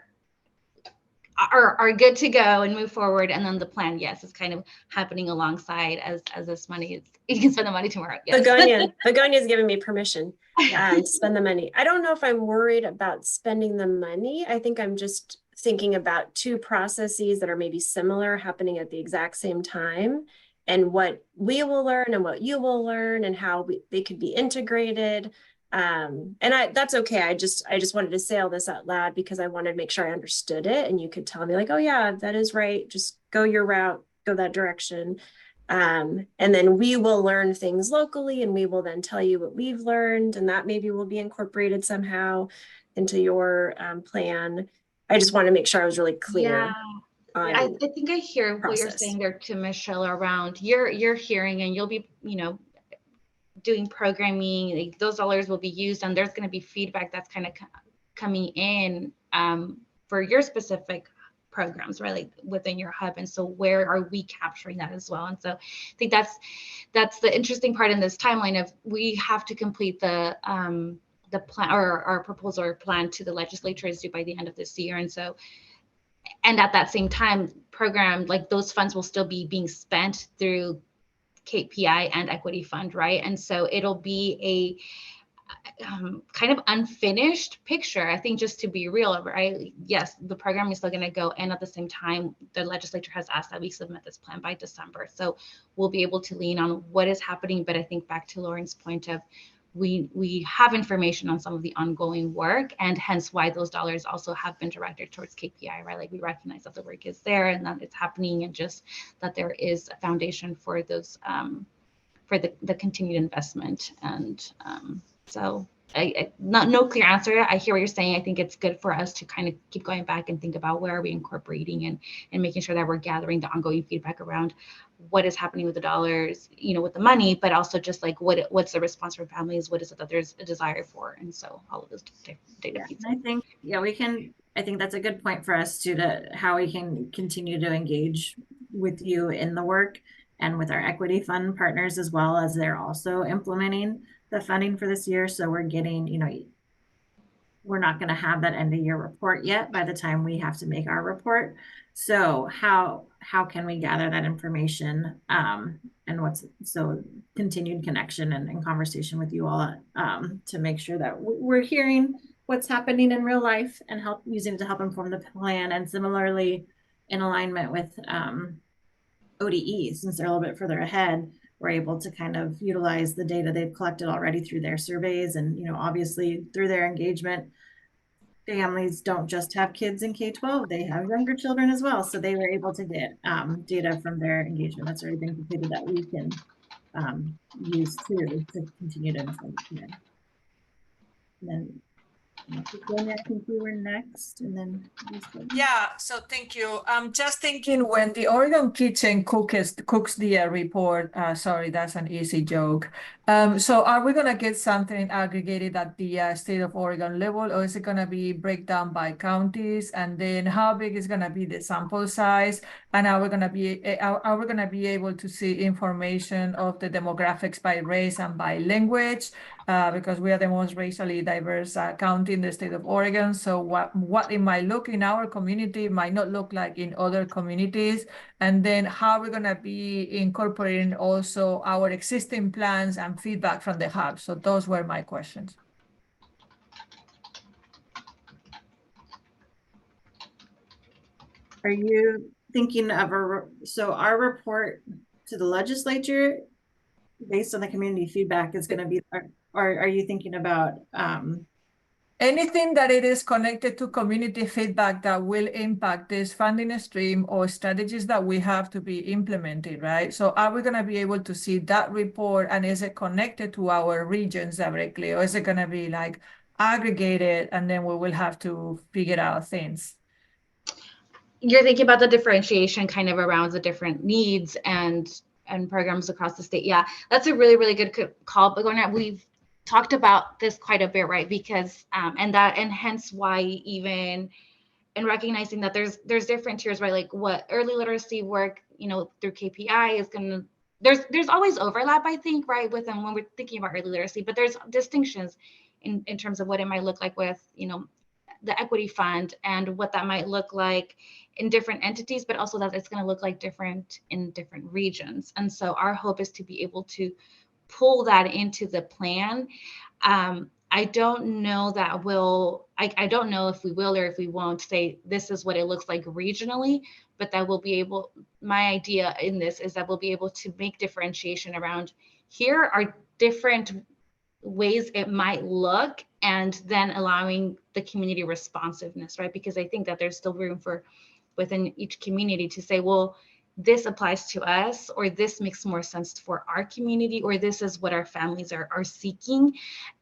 good to go and move forward. And then the plan, yes, is kind of happening alongside as this money is, you can spend the money tomorrow. Yes. Begonia's giving me permission to spend the money. I don't know if I'm worried about spending the money. I think I'm just thinking about two processes that are maybe similar happening at the exact same time, and what we will learn and what you will learn and how they could be integrated. And that's okay. I just wanted to say all this out loud because I wanted to make sure I understood it, and you could tell me like, oh yeah, that is right. Just go your route, go that direction. And then we will learn things locally, and we will then tell you what we've learned, and that maybe will be incorporated somehow into your plan. I just want to make sure I was really clear. I think I hear what you're saying there to Michelle around you're hearing, and you'll be, doing programming, like those dollars will be used, and there's going to be feedback that's kind of coming in for your specific programs, right? Like within your hub. And so where are we capturing that as well? And so I think that's the interesting part in this timeline of we have to complete the plan, or our proposal or plan to the legislature is due by the end of this year. And so, and at that same time, program, like those funds will still be being spent through KPI and Equity Fund, right? And so it'll be a kind of unfinished picture, I think, just to be real, right? Yes, the program is still going to go, and at the same time, the legislature has asked that we submit this plan by December. So we'll be able to lean on what is happening. But I think back to Lauren's point of we have information on some of the ongoing work, and hence why those dollars also have been directed towards KPI, right? Like we recognize that the work is there and that it's happening, and just that there is a foundation for those for the continued investment. And so no clear answer. I hear what you're saying. I think it's good for us to kind of keep going back and think about where are we incorporating and making sure that we're gathering the ongoing feedback around what is happening with the dollars, with the money, but also just like what's the response from families? What is it that there's a desire for? And so all of those data pieces. I think, I think that's a good point for us to how we can continue to engage with you in the work and with our Equity Fund partners, as well as they're also implementing the funding for this year. So we're getting, we're not going to have that end of year report yet by the time we have to make our report. So how can we gather that information, and so continued connection and conversation with you all to make sure that we're hearing what's happening in real life and using it to help inform the plan. And similarly, in alignment with ODE, since they're a little bit further ahead, we're able to kind of utilize the data they've collected already through their surveys. And, you know, obviously through their engagement, families don't just have kids in K-12, they have younger children as well. So they were able to get data from their engagement that's already been completed that we can use too to continue to inform the plan. And then I think we were next, and then Yeah, so thank you. I'm just thinking when the Oregon Kitchen cooks the report, sorry, that's an easy joke. So are we gonna get something aggregated at the state of Oregon level, or is it gonna be breakdown by counties? And then how big is gonna be the sample size? And are we gonna be able to see information of the demographics by race and by language? Because we are the most racially diverse county in the state of Oregon. So what it might look in our community might not look like in other communities. And then how we're gonna be incorporating also our existing plans and feedback from the hub. So those were my questions. Are you thinking of so our report to the legislature based on the community feedback is going to be, or are you thinking about anything that it is connected to community feedback that will impact this funding stream or strategies that we have to be implemented, right? So are we going to be able to see that report, and is it connected to our regions directly, or is it going to be like aggregated and then we will have to figure out things? You're thinking about the differentiation kind of around the different needs and programs across the state. Yeah, that's a really, really good call. But we've talked about this quite a bit, right? Because and hence why even in recognizing that there's different tiers, right? Like what early literacy work, you know, through KPI is gonna, there's always overlap, I think, right, with them when we're thinking about early literacy, but there's distinctions in terms of what it might look like with, you know, the equity fund and what that might look like in different entities, but also that it's going to look like different in different regions. And so our hope is to be able to pull that into the plan. I don't know that I don't know if we will or if we won't say this is what it looks like regionally, but that we'll be able, my idea in this is that we'll be able to make differentiation around here are different ways it might look, and then allowing the community responsiveness, right? Because I think that there's still room for within each community to say, well, this applies to us, or this makes more sense for our community, or this is what our families are seeking,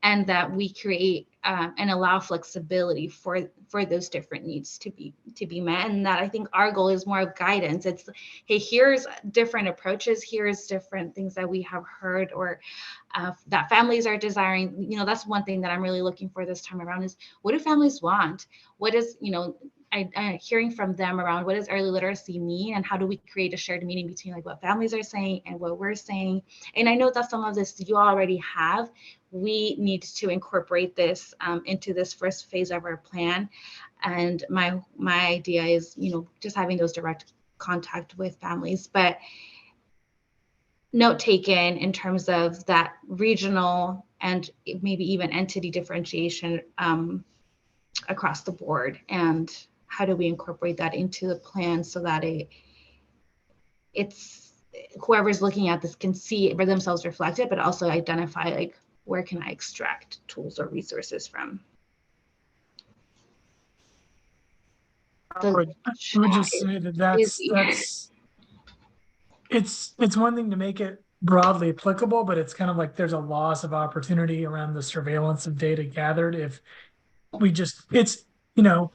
and that we create and allow flexibility for those different needs to be met. And that I think our goal is more of guidance. It's, hey, here's different approaches, here's different things that we have heard or that families are desiring. You know, that's one thing that I'm really looking for this time around is, what do families want? What is, you know, hearing from them around what does early literacy mean, and how do we create a shared meaning between like what families are saying and what we're saying. And I know that some of this you already have. We need to incorporate this into this first phase of our plan. And my idea is, you know, just having those direct contact with families, but note taken in terms of that regional and maybe even entity differentiation across the board, and how do we incorporate that into the plan so that it's whoever's looking at this can see it for themselves reflected, but also identify like, where can I extract tools or resources from? I would just say that it's one thing to make it broadly applicable, but it's kind of like there's a loss of opportunity around the surveillance of data gathered if we just, it's, you know,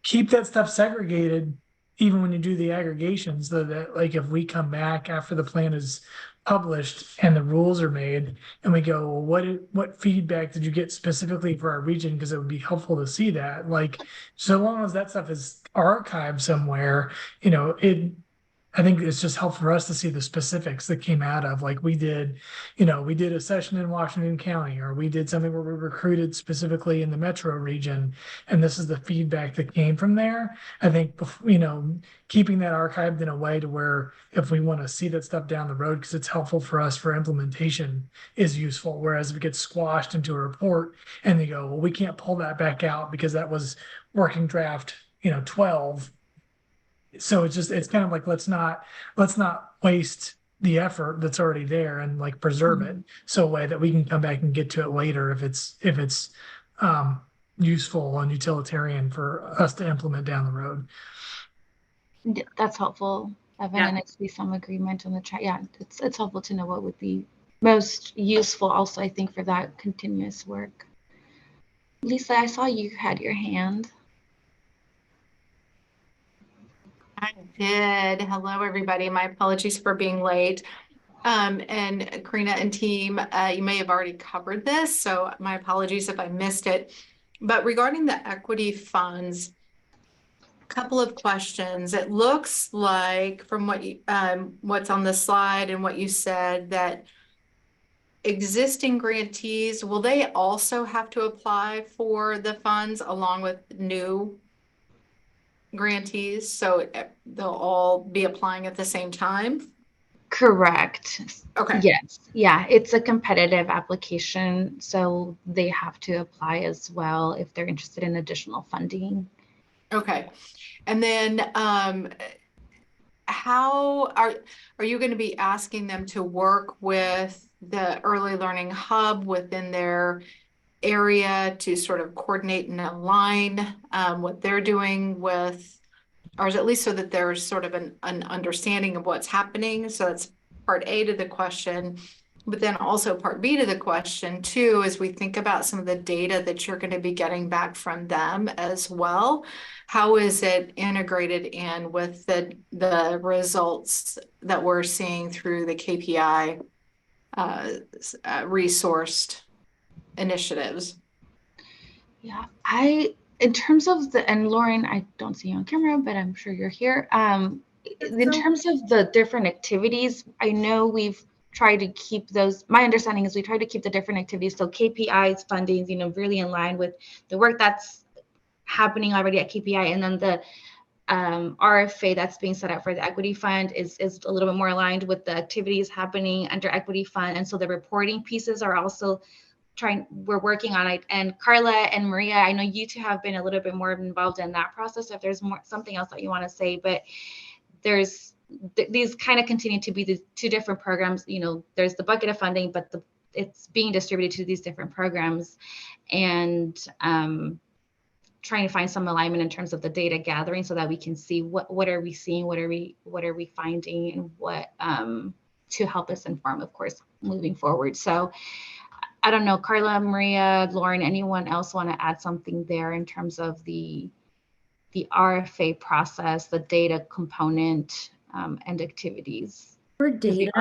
keep that stuff segregated even when you do the aggregations, so that like if we come back after the plan is published and the rules are made and we go, well, what feedback did you get specifically for our region? Because it would be helpful to see that. Like, so long as that stuff is archived somewhere, you know, I think it's just helpful for us to see the specifics that came out of, like we did, you know, we did a session in Washington County, or we did something where we recruited specifically in the metro region, and this is the feedback that came from there. I think, you know, keeping that archived in a way to where if we want to see that stuff down the road, because it's helpful for us for implementation, is useful. Whereas if it gets squashed into a report and they go, well, we can't pull that back out because that was working draft, you know, 12. So it's kind of like, let's not waste the effort that's already there and like preserve it so a way that we can come back and get to it later if it's useful and utilitarian for us to implement down the road. That's helpful, Evan, Yeah. and I see some agreement in the chat. Yeah, it's helpful to know what would be most useful also, I think, for that continuous work. Lisa, I saw you had your hand. I did. Hello, everybody. My apologies for being late. And Karina and team, you may have already covered this, so my apologies if I missed it. But regarding the equity funds, a couple of questions. It looks like from what you, what's on the slide and what you said that existing grantees, will they also have to apply for the funds along with new grantees? So they'll all be applying at the same time? Correct. Okay. Yes. Yeah, it's a competitive application, so they have to apply as well if they're interested in additional funding. Okay. And then how are you going to be asking them to work with the Early Learning Hub within their area to sort of coordinate and align what they're doing with, or at least so that there's sort of an understanding of what's happening? So that's part A to the question. But then also part B to the question too, as we think about some of the data that you're going to be getting back from them as well, how is it integrated in with the results that we're seeing through the KPI resourced initiatives? Yeah, in terms of and Lauren, I don't see you on camera, but I'm sure you're here. In terms of the different activities, I know we've tried to keep those, my understanding is we try to keep the different activities, so KPIs, funding, really in line with the work that's happening already at KPI, and then the RFA that's being set up for the equity fund is a little bit more aligned with the activities happening under equity fund. And so the reporting pieces are also we're working on it. And Carla and Maria, I know you two have been a little bit more involved in that process. If there's something else that you want to say, but these kind of continue to be the two different programs. There's the bucket of funding, but it's being distributed to these different programs, and trying to find some alignment in terms of the data gathering so that we can see what are we seeing, what are we finding, and what to help us inform, of course, moving forward. So I don't know, Carla, Maria, Lauren, anyone else want to add something there in terms of the RFA process, the data component, and activities? For data,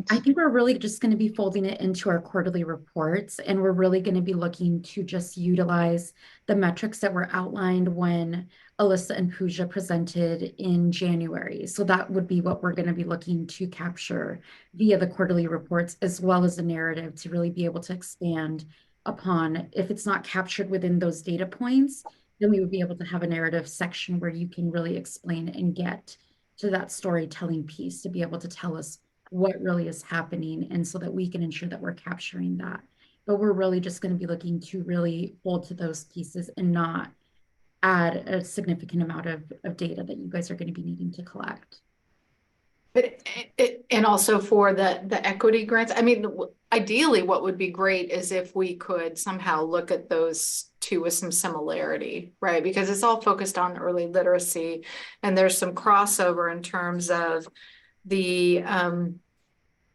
I think we're really just going to be folding it into our quarterly reports, and we're really going to be looking to just utilize the metrics that were outlined when Alyssa and Pooja presented in January. So that would be what we're going to be looking to capture via the quarterly reports, as well as the narrative, to really be able to expand upon. If it's not captured within those data points, then we would be able to have a narrative section where you can really explain and get to that storytelling piece to be able to tell us what really is happening, and so that we can ensure that we're capturing that. But we're really just going to be looking to really hold to those pieces and not add a significant amount of data that you guys are going to be needing to collect. But and also for the equity grants, I mean, ideally, what would be great is if we could somehow look at those two with some similarity, right? Because it's all focused on early literacy, and there's some crossover in terms of the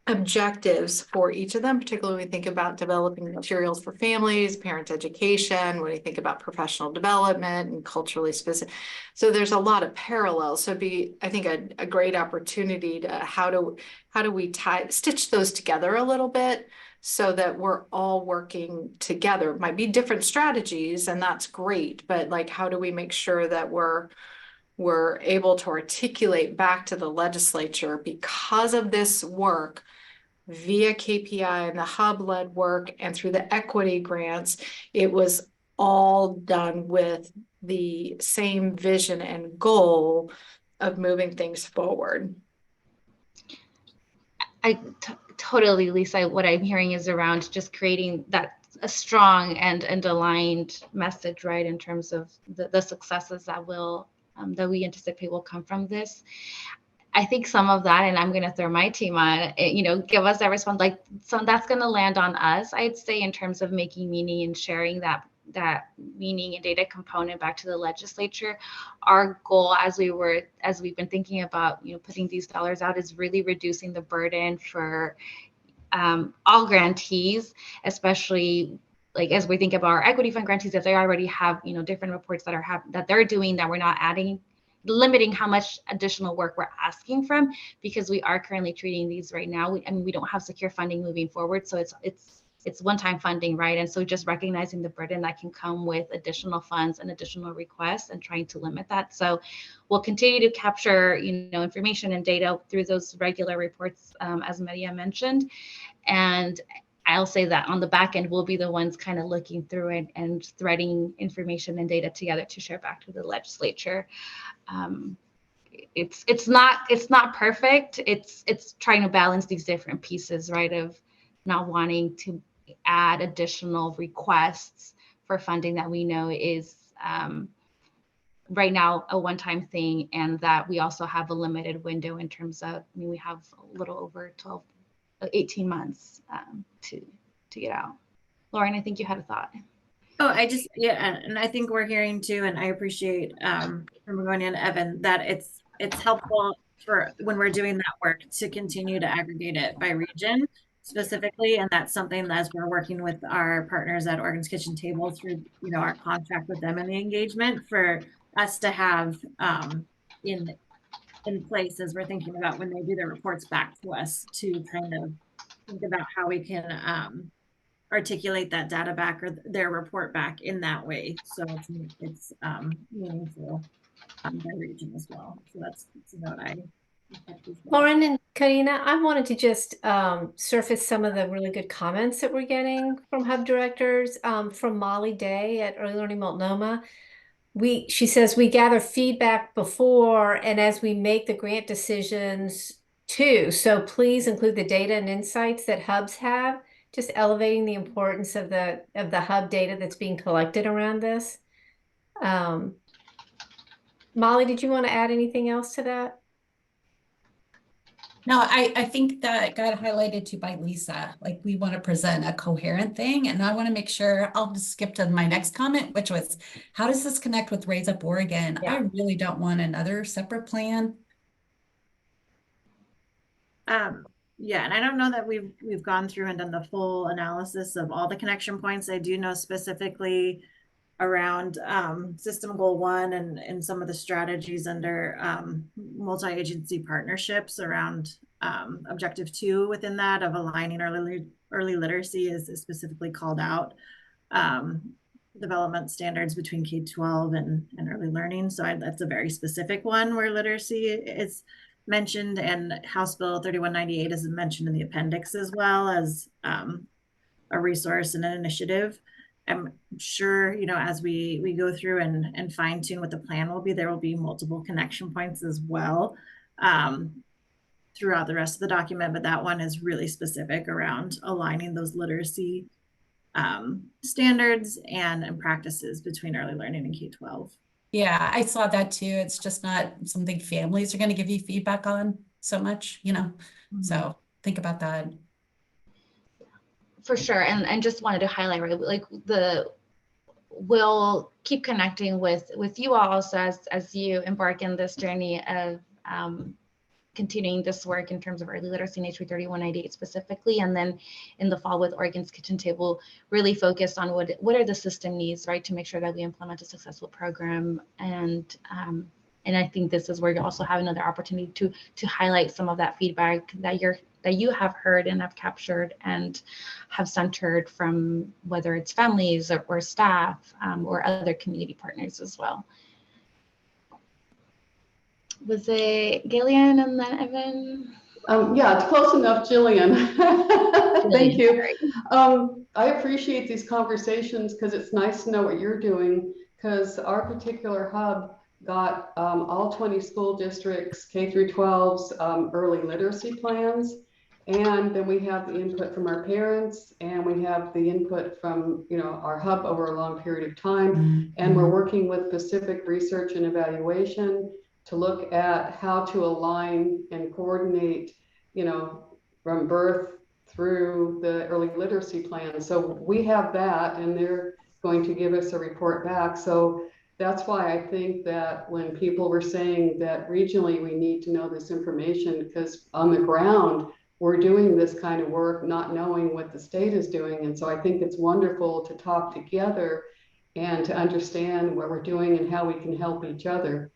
objectives for each of them, particularly when we think about developing materials for families, parent education, when we think about professional development and culturally specific. So there's a lot of parallels. So it'd be, I think, a great opportunity to how do we stitch those together a little bit so that we're all working together. It might be different strategies, and that's great, but like, how do we make sure that we're able to articulate back to the legislature, because of this work via KPI and the hub-led work and through the equity grants, it was all done with the same vision and goal of moving things forward. Totally, Lisa. What I'm hearing is around just creating a strong and aligned message, right, in terms of the successes that we anticipate will come from this. I think some of that, and I'm going to throw my team on it, give us that response. Like, so that's going to land on us, I'd say, in terms of making meaning and sharing that meaning and data component back to the legislature. Our goal, as we've been thinking about, putting these dollars out, is really reducing the burden for all grantees, especially like as we think about our equity fund grantees, if they already have different reports that they're doing, that we're not limiting how much additional work we're asking from, because we are currently treating these right now. We don't have secure funding moving forward, so it's one-time funding, right? And so just recognizing the burden that can come with additional funds and additional requests, and trying to limit that. So we'll continue to capture information and data through those regular reports, as Maria mentioned. And I'll say that on the back end, we'll be the ones kind of looking through it and threading information and data together to share back to the legislature. It's not perfect. It's trying to balance these different pieces, right? Of not wanting to add additional requests for funding that we know is right now a one-time thing, and that we also have a limited window in terms of, we have a little over 18 months to get out. Lauren, I think you had a thought. Oh, and I think we're hearing too, and I appreciate from Begonia and Evan that it's helpful for when we're doing that work to continue to aggregate it by region specifically, and that's something as we're working with our partners at Oregon's Kitchen Table through our contract with them and the engagement, for us to have in place as we're thinking about when they do their reports back to us, to kind of think about how we can articulate that data back, or their report back in that way, so it's meaningful by region as well. So that's what I. Lauren and Karina, I wanted to just surface some of the really good comments that we're getting from hub directors. From Molly Day at Early Learning Multnomah. She says, we gather feedback before and as we make the grant decisions too. So please include the data and insights that hubs have, just elevating the importance of the hub data that's being collected around this. Molly, did you want to add anything else to that? No, I think that got highlighted too by Lisa. Like, we want to present a coherent thing, and I want to make sure, I'll just skip to my next comment, which was, how does this connect with Raise Up Oregon? Yeah. I really don't want another separate plan. Yeah, and I don't know that we've gone through and done the full analysis of all the connection points. I do know specifically around System Goal 1 and some of the strategies under multi-agency partnerships around Objective 2 within that, of aligning early literacy is specifically called out. Development standards between K-12 and early learning. So that's a very specific one where literacy is mentioned, and House Bill 3198 is mentioned in the appendix as well as a resource and an initiative. I'm sure, as we go through and fine tune what the plan will be, there will be multiple connection points as well throughout the rest of the document, but that one is really specific around aligning those literacy standards and practices between early learning and K-12. Yeah, I saw that too. It's just not something families are going to give you feedback on so much, Mm-hmm. So think about that. For sure. And just wanted to highlight, right, like we'll keep connecting with you all also as you embark in this journey of continuing this work in terms of early literacy and HB 3198 specifically, and then in the fall with Oregon's Kitchen Table, really focused on what are the system needs, right, to make sure that we implement a successful program. And I think this is where you also have another opportunity to highlight some of that feedback that you have heard and have captured and have centered from whether it's families or staff or other community partners as well. Was it Gillian and then Evan? Yeah, it's close enough, Jillian. Thank you. I appreciate these conversations because it's nice to know what you're doing, because our particular hub got all 20 school districts, K through 12's early literacy plans. And then we have the input from our parents, and we have the input from our hub over a long period of time. And we're working with Pacific Research and Evaluation to look at how to align and coordinate, you know, from birth through the early literacy plan. So we have that, and they're going to give us a report back. So that's why I think that when people were saying that regionally we need to know this information, because on the ground, we're doing this kind of work, not knowing what the state is doing. And so I think it's wonderful to talk together and to understand what we're doing and how we can help each other.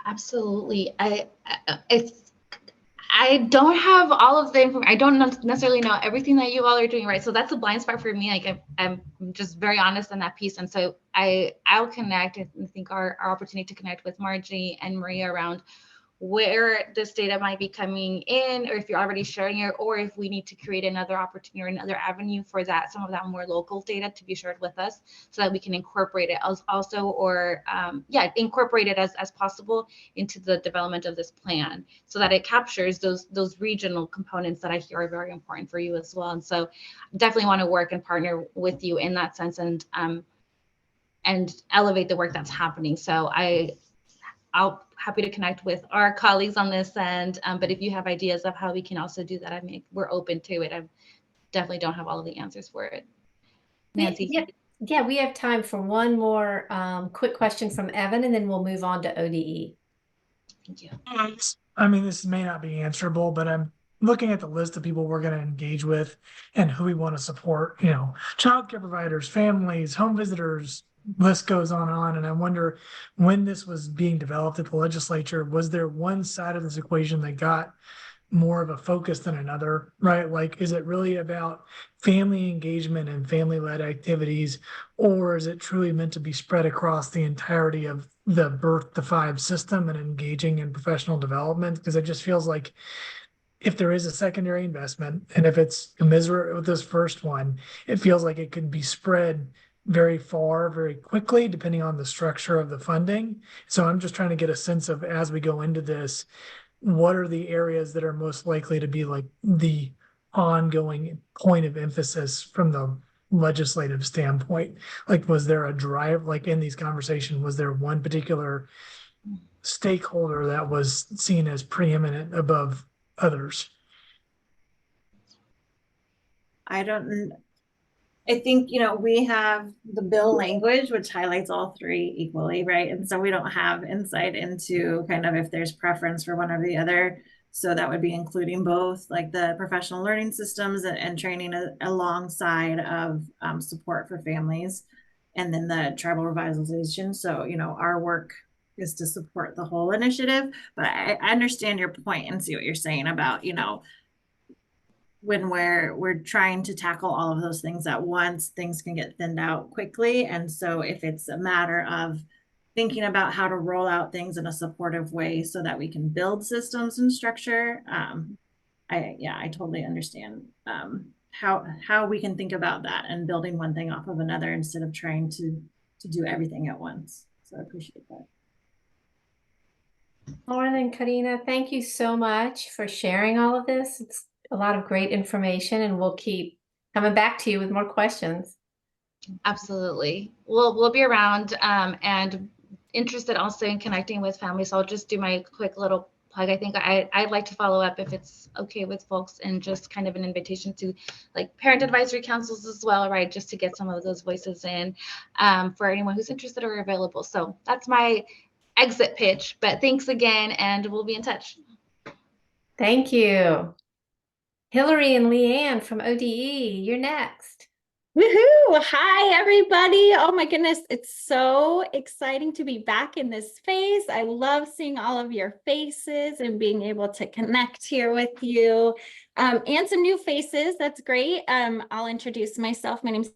Absolutely. I don't have all of the information. I don't necessarily know everything that you all are doing, right? So that's a blind spot for me. Like I'm just very honest in that piece. And so I'll connect. I think our opportunity to connect with Margie and Maria around where this data might be coming in, or if you're already sharing it, or if we need to create another opportunity or another avenue for that, some of that more local data to be shared with us so that we can incorporate it also, or incorporate it as possible into the development of this plan so that it captures those regional components that I hear are very important for you as well. And so definitely want to work and partner with you in that sense and elevate the work that's happening. So I'll happy to connect with our colleagues on this end. But if you have ideas of how we can also do that, we're open to it. I definitely don't have all of the answers for it. Nancy. Yeah, we have time for one more quick question from Evan, and then we'll move on to ODE. Thank you. I mean, this may not be answerable, but I'm looking at the list of people we're going to engage with and who we want to support, you know, childcare providers, families, home visitors, list goes on. And I wonder, when this was being developed at the legislature, was there one side of this equation that got more of a focus than another, right? Like, is it really about family engagement and family-led activities, or is it truly meant to be spread across the entirety of the birth to 5 system and engaging in professional development? Because it just feels like if there is a secondary investment, and if it's commensurate with this first one, it feels like it could be spread very far, very quickly, depending on the structure of the funding. So I'm just trying to get a sense of, as we go into this, what are the areas that are most likely to be like the ongoing point of emphasis from the legislative standpoint? Like, was there a drive, like in these conversations, was there one particular stakeholder that was seen as preeminent above others? I think, you know, we have the bill language, which highlights all 3 equally, right? And so we don't have insight into kind of if there's preference for one or the other. So that would be including both, like the professional learning systems and training alongside of support for families, and then the tribal revitalization. So, you know, our work is to support the whole initiative. But I understand your point and see what you're saying about, you know, when we're trying to tackle all of those things at once, things can get thinned out quickly. And so if it's a matter of thinking about how to roll out things in a supportive way so that we can build systems and structure, I totally understand how we can think about that and building one thing off of another instead of trying to do everything at once. So I appreciate that. All right, then, Karina, thank you so much for sharing all of this. It's a lot of great information, and we'll keep coming back to you with more questions. Absolutely. We'll be around and interested also in connecting with families. So I'll just do my quick little plug. I think I'd like to follow up, if it's okay with folks, and just kind of an invitation to like parent advisory councils as well, right? Just to get some of those voices in for anyone who's interested or available. So that's my exit pitch, but thanks again, and we'll be in touch. Thank you. Hillary and Leanne from ODE, you're next. Woohoo! Hi, everybody. Oh my goodness. It's so exciting to be back in this space. I love seeing all of your faces and being able to connect here with you and some new faces. That's great. I'll introduce myself. My name is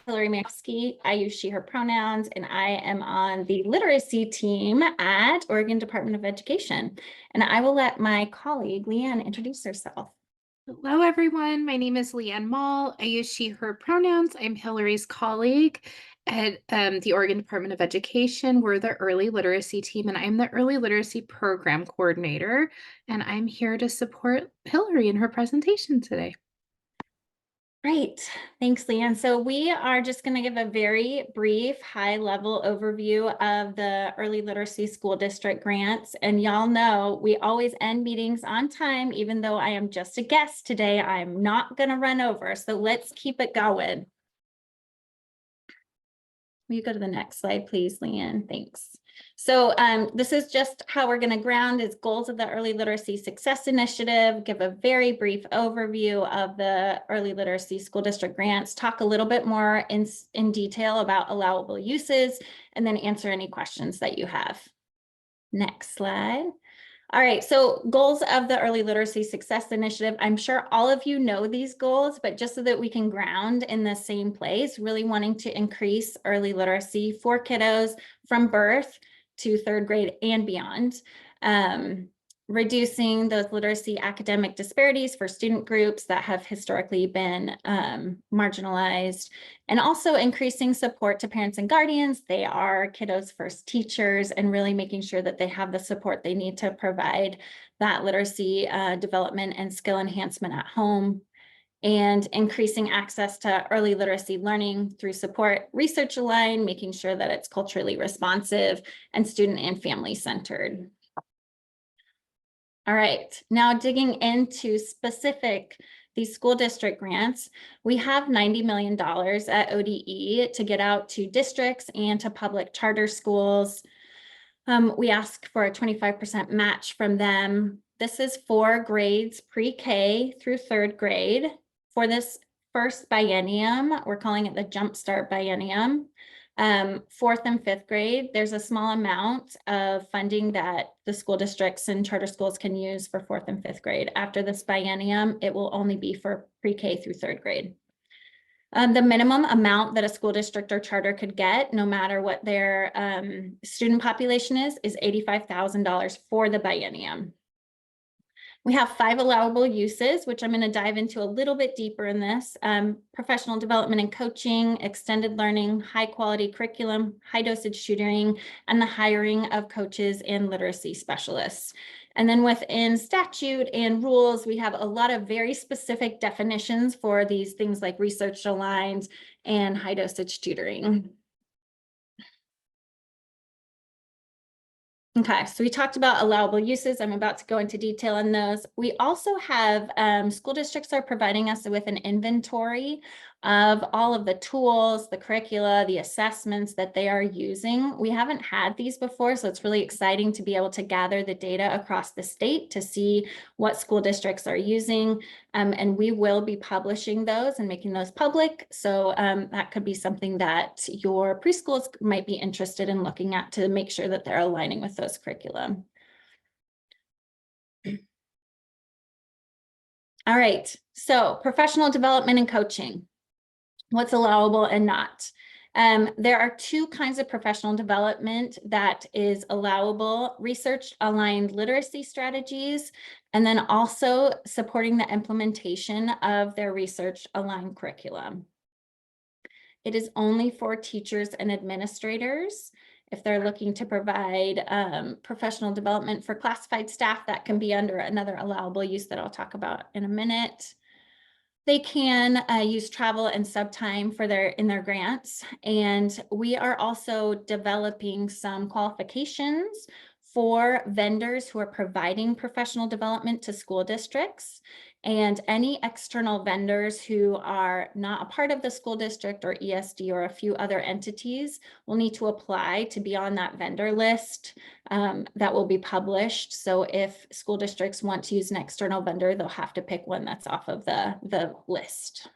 Hillary Maksky. I use she, her pronouns, and I am on the literacy team at Oregon Department of Education. And I will let my colleague, Leanne, introduce herself. Hello, everyone. My name is Leanne Mall. I use she, her pronouns. I'm Hillary's colleague at the Oregon Department of Education. We're the early literacy team, and I'm the early literacy program coordinator. And I'm here to support Hillary in her presentation today. Great, thanks, Leanne. So we are just going to give a very brief, high-level overview of the Early Literacy School District grants. And y'all know we always end meetings on time, even though I am just a guest today. I'm not going to run over, so let's keep it going. Will you go to the next slide, please, Leanne? Thanks. So this is just how we're going to ground its goals of the Early Literacy Success Initiative, give a very brief overview of the Early Literacy School District grants, talk a little bit more in detail about allowable uses, and then answer any questions that you have. Next slide. All right, so goals of the Early Literacy Success Initiative. I'm sure all of you know these goals, but just so that we can ground in the same place, really wanting to increase early literacy for kiddos from birth to 3rd grade and beyond. Reducing those literacy academic disparities for student groups that have historically been marginalized, and also increasing support to parents and guardians. They are kiddos' first teachers, and really making sure that they have the support they need to provide that literacy development and skill enhancement at home, and increasing access to early literacy learning through support research aligned, making sure that it's culturally responsive and student and family centered. All right, now digging into these school district grants, we have $90 million at ODE to get out to districts and to public charter schools. We ask for a 25% match from them. This is for grades pre-K through 3rd grade. For this first biennium, we're calling it the Jumpstart Biennium. 4th and 5th grade, there's a small amount of funding that the school districts and charter schools can use for 4th and 5th grade. After this biennium, it will only be for pre-K through 3rd grade. The minimum amount that a school district or charter could get, no matter what their student population is $85,000 for the biennium. We have 5 allowable uses, which I'm going to dive into a little bit deeper in this. Professional development and coaching, extended learning, high quality curriculum, high dosage tutoring, and the hiring of coaches and literacy specialists. And then within statute and rules, we have a lot of very specific definitions for these things like research aligned and high dosage tutoring. Okay, so we talked about allowable uses. I'm about to go into detail on those. We also have school districts are providing us with an inventory of all of the tools, the curricula, the assessments that they are using. We haven't had these before, so it's really exciting to be able to gather the data across the state to see what school districts are using. And we will be publishing those and making those public. So that could be something that your preschools might be interested in looking at to make sure that they're aligning with those curriculum. All right, so professional development and coaching. What's allowable and not. There are 2 kinds of professional development that is allowable: research aligned literacy strategies, and then also supporting the implementation of their research aligned curriculum. It is only for teachers and administrators. If they're looking to provide professional development for classified staff, that can be under another allowable use that I'll talk about in a minute. They can use travel and sub time for in their grants. And we are also developing some qualifications for vendors who are providing professional development to school districts. And any external vendors who are not a part of the school district or ESD or a few other entities will need to apply to be on that vendor list that will be published. So if school districts want to use an external vendor, they'll have to pick one that's off of the list.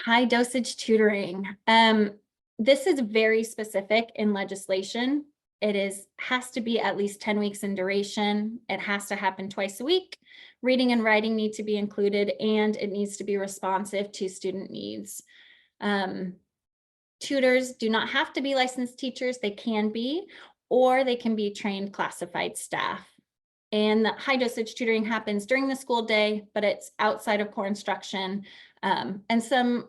High dosage tutoring. This is very specific in legislation. It has to be at least 10 weeks in duration. It has to happen twice a week. Reading and writing need to be included, and it needs to be responsive to student needs. Tutors do not have to be licensed teachers. They can be, or they can be trained classified staff. And the high dosage tutoring happens during the school day, but it's outside of core instruction. And some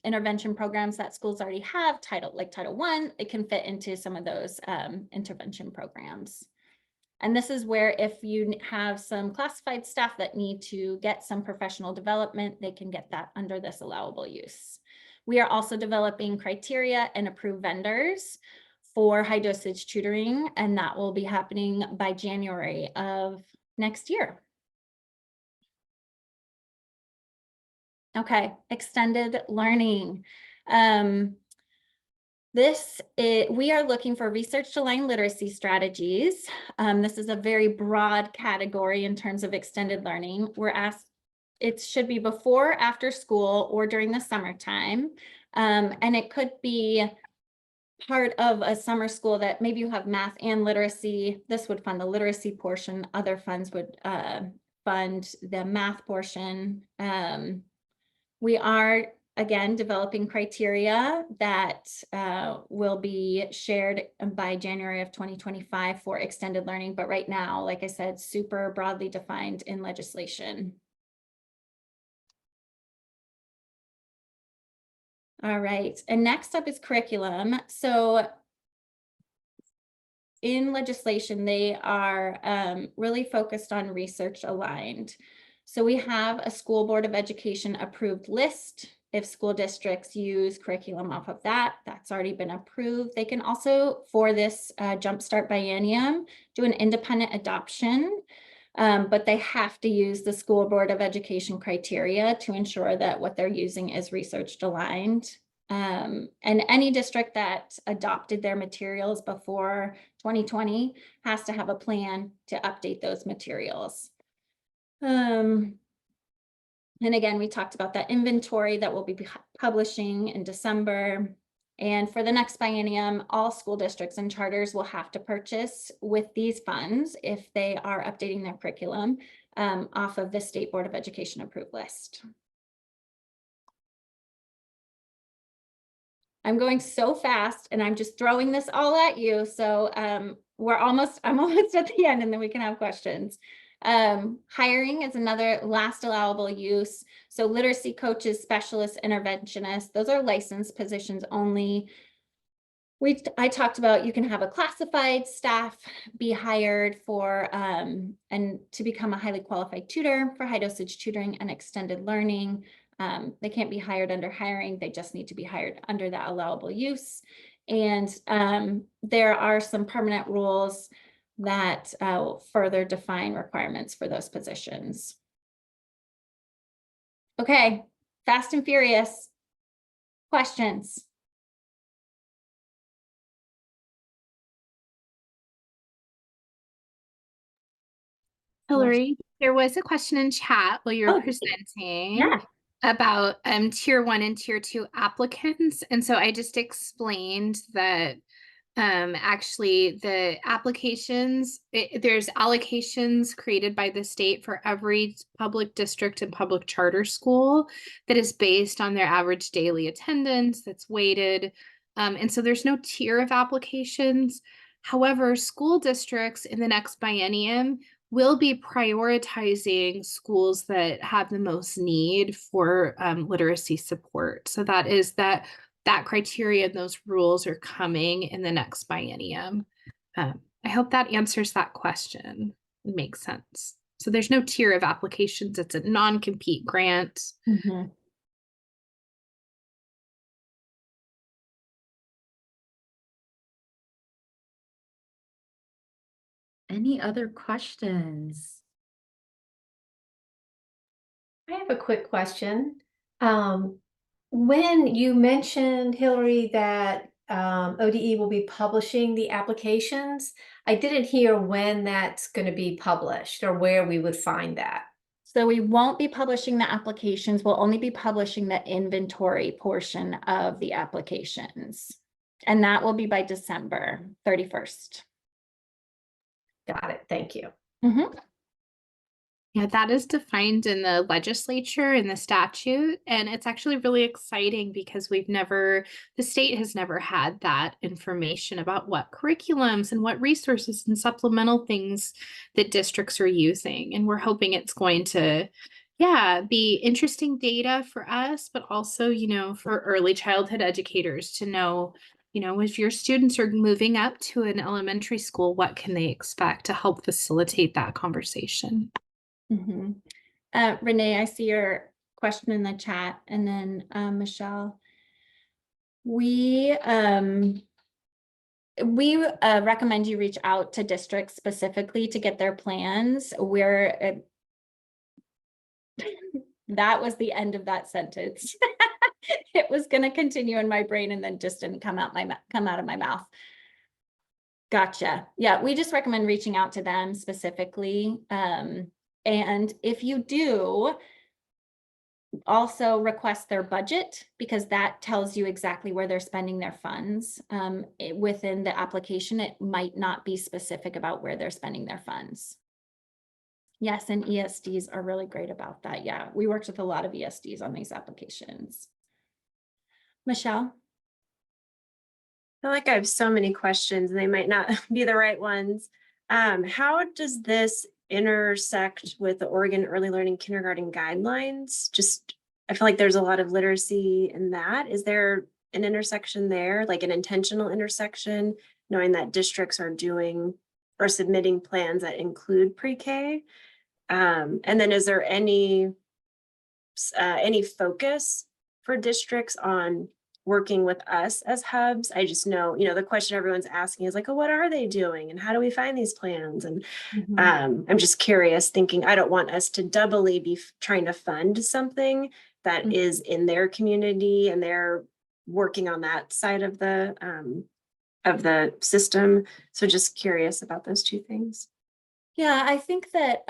intervention programs that schools already have, like Title I, it can fit into some of those intervention programs. And this is where if you have some classified staff that need to get some professional development, they can get that under this allowable use. We are also developing criteria and approved vendors for high dosage tutoring, and that will be happening by January of next year. Okay, extended learning. We are looking for research-aligned literacy strategies. This is a very broad category in terms of extended learning. We're asked, it should be before, after school, or during the summertime. And it could be part of a summer school that maybe you have math and literacy. This would fund the literacy portion. Other funds would fund the math portion. We are, again, developing criteria that will be shared by January of 2025 for extended learning. But right now, like I said, super broadly defined in legislation. All right, and next up is curriculum. So in legislation, they are really focused on research aligned. So we have a school board of education approved list. If school districts use curriculum off of that, that's already been approved. They can also, for this Jumpstart Biennium, do an independent adoption, but they have to use the school board of education criteria to ensure that what they're using is research aligned. And any district that adopted their materials before 2020 has to have a plan to update those materials. And again, we talked about that inventory that we'll be publishing in December. And for the next biennium, all school districts and charters will have to purchase with these funds if they are updating their curriculum off of the State Board of Education approved list. I'm going so fast and I'm just throwing this all at you. So I'm almost at the end and then we can have questions. Hiring is another last allowable use. So literacy coaches, specialists, interventionists, those are licensed positions only. I talked about you can have a classified staff be hired for and to become a highly qualified tutor for high dosage tutoring and extended learning. They can't be hired under hiring. They just need to be hired under that allowable use. And there are some permanent rules that further define requirements for those positions. Okay, fast and furious. Questions? Hillary, there was a question in chat while you were presenting about tier 1 and tier 2 applicants. And so I just explained that actually the applications, there's allocations created by the state for every public district and public charter school that is based on their average daily attendance that's weighted. And so there's no tier of applications. However, school districts in the next biennium will be prioritizing schools that have the most need for literacy support. So that is that criteria and those rules are coming in the next biennium. I hope that answers that question. It makes sense. So there's no tier of applications. It's a non-compete grant. Mm-hmm. Any other questions? I have a quick question. When you mentioned, Hillary, that ODE will be publishing the applications, I didn't hear when that's going to be published or where we would find that. So we won't be publishing the applications. We'll only be publishing the inventory portion of the applications. And that will be by December 31st. Got it. Thank you. Mm-hmm. Yeah, that is defined in the legislature in the statute. And it's actually really exciting because the state has never had that information about what curriculums and what resources and supplemental things that districts are using. And we're hoping it's going to, be interesting data for us, but also, for early childhood educators to know if your students are moving up to an elementary school, what can they expect to help facilitate that conversation? Renee, I see your question in the chat, and then Michelle. We recommend you reach out to districts specifically to get their plans. That was the end of that sentence. It was going to continue in my brain and then just didn't come out of my mouth. Gotcha. Yeah, we just recommend reaching out to them specifically. And if you do, also request their budget, because that tells you exactly where they're spending their funds. Within the application, it might not be specific about where they're spending their funds. Yes, and ESDs are really great about that. Yeah, we worked with a lot of ESDs on these applications. Michelle? I feel like I have so many questions and they might not be the right ones. How does this intersect with the Oregon Early Learning Kindergarten Guidelines? I feel like there's a lot of literacy in that. Is there an intersection there, like an intentional intersection, knowing that districts are doing or submitting plans that include pre-K? And then is there any focus for districts on working with us as hubs? I just know, the question everyone's asking is like, oh, what are they doing? And how do we find these plans? And I'm just curious, thinking, I don't want us to doubly be trying to fund something that is in their community and they're working on that side of the system. So just curious about those two things. Yeah, I think that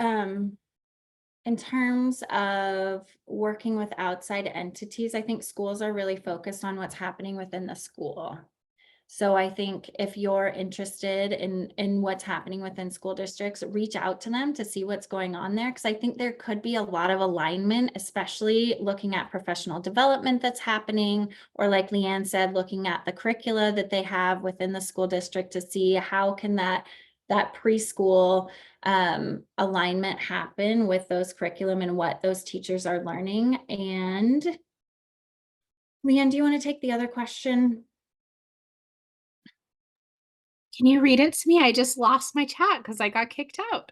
in terms of working with outside entities, I think schools are really focused on what's happening within the school. So I think if you're interested in what's happening within school districts, reach out to them to see what's going on there. Because I think there could be a lot of alignment, especially looking at professional development that's happening, or like Leanne said, looking at the curricula that they have within the school district to see how can that preschool alignment happen with those curriculum and what those teachers are learning. And Leanne, do you want to take the other question? Can you read it to me? I just lost my chat because I got kicked out.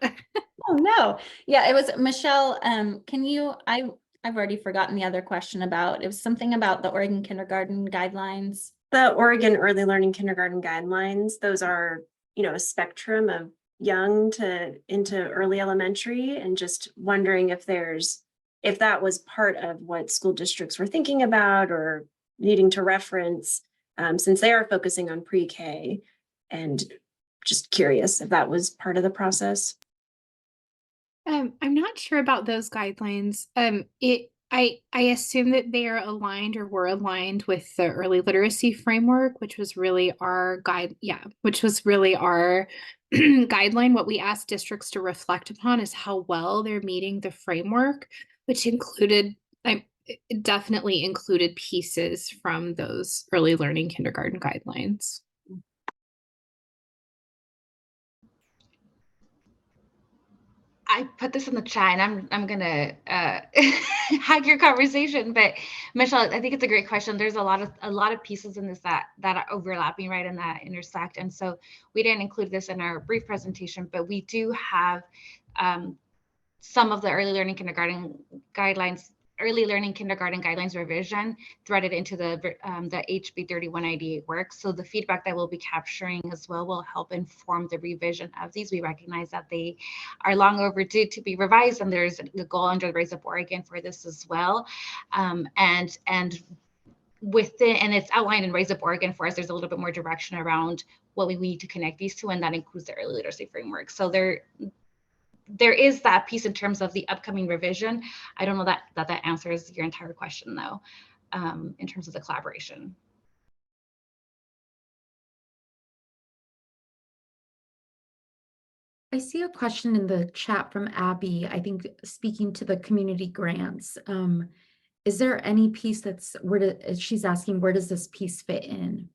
Oh no. Yeah, it was Michelle. Can you, I've already forgotten the other question about, it was something about the Oregon Kindergarten Guidelines. The Oregon Early Learning Kindergarten Guidelines, those are, a spectrum of young to into early elementary, and just wondering if that was part of what school districts were thinking about or needing to reference, since they are focusing on pre-K, and just curious if that was part of the process. I'm not sure about those guidelines. I assume that they are aligned or were aligned with the early literacy framework, which was really our which was really our guideline. What we asked districts to reflect upon is how well they're meeting the framework, which included, it definitely included pieces from those early learning kindergarten guidelines. I put this in the chat, and I'm gonna hack your conversation. But Michelle, I think it's a great question. There's a lot of pieces in this that are overlapping, right, and that intersect. And so we didn't include this in our brief presentation, but we do have some of the early learning kindergarten guidelines revision threaded into the HB 3198 work. So the feedback that we'll be capturing as well will help inform the revision of these. We recognize that they are long overdue to be revised, and there's the goal under the Raise Up Oregon for this as well. And it's outlined in Raise Up Oregon for us. There's a little bit more direction around what we need to connect these to, and that includes the early literacy framework. So there is that piece in terms of the upcoming revision. I don't know that answers your entire question though, in terms of the collaboration. I see a question in the chat from Abby, I think speaking to the community grants. Is there any piece she's asking, where does this piece fit in?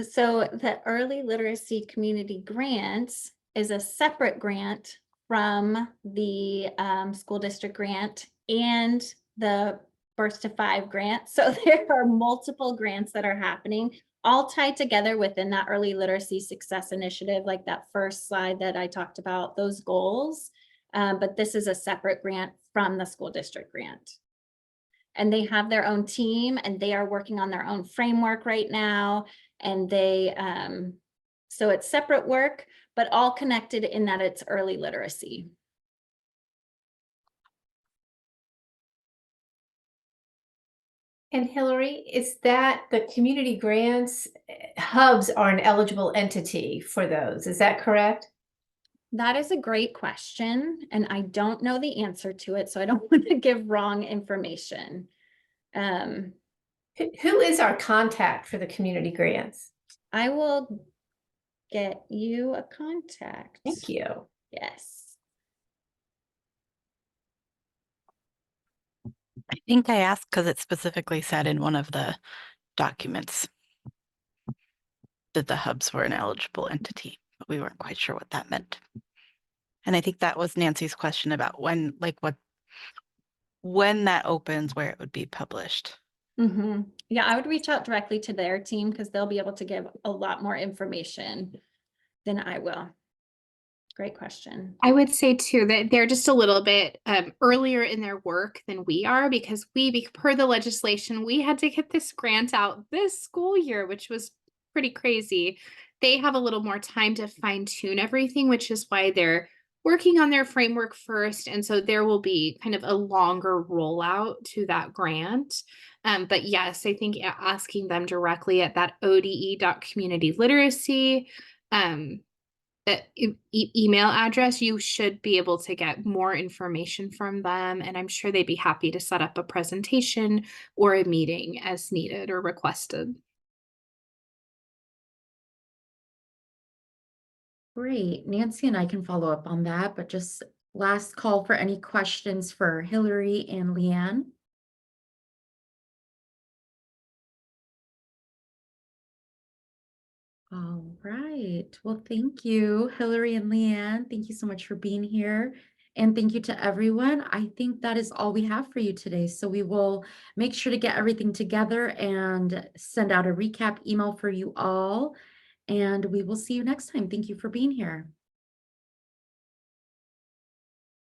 So the early literacy community grants is a separate grant from the school district grant and the First to Five grant. So there are multiple grants that are happening, all tied together within that early literacy success initiative, like that first slide that I talked about, those goals. But this is a separate grant from the school district grant. And they have their own team and they are working on their own framework right now. And they, so it's separate work, but all connected in that it's early literacy. And Hillary, is that the community grants hubs are an eligible entity for those? Is that correct? That is a great question, and I don't know the answer to it, so I don't want to give wrong information. Who is our contact for the community grants? I will get you a contact. Thank you. Yes. I think I asked because it specifically said in one of the documents that the hubs were an eligible entity, but we weren't quite sure what that meant. And I think that was Nancy's question about when, when that opens, where it would be published. Mm-hmm. Yeah, I would reach out directly to their team because they'll be able to give a lot more information than I will. Great question. I would say too that they're just a little bit earlier in their work than we are, because per the legislation, we had to get this grant out this school year, which was pretty crazy. They have a little more time to fine tune everything, which is why they're working on their framework first. And so there will be kind of a longer rollout to that grant. But yes, I think asking them directly at that ode.communityliteracy email address, you should be able to get more information from them. And I'm sure they'd be happy to set up a presentation or a meeting as needed or requested. Great. Nancy and I can follow up on that, but just last call for any questions for Hillary and Leanne. All right. Well, thank you, Hillary and Leanne. Thank you so much for being here. And thank you to everyone. I think that is all we have for you today. So we will make sure to get everything together and send out a recap email for you all. And we will see you next time. Thank you for being here.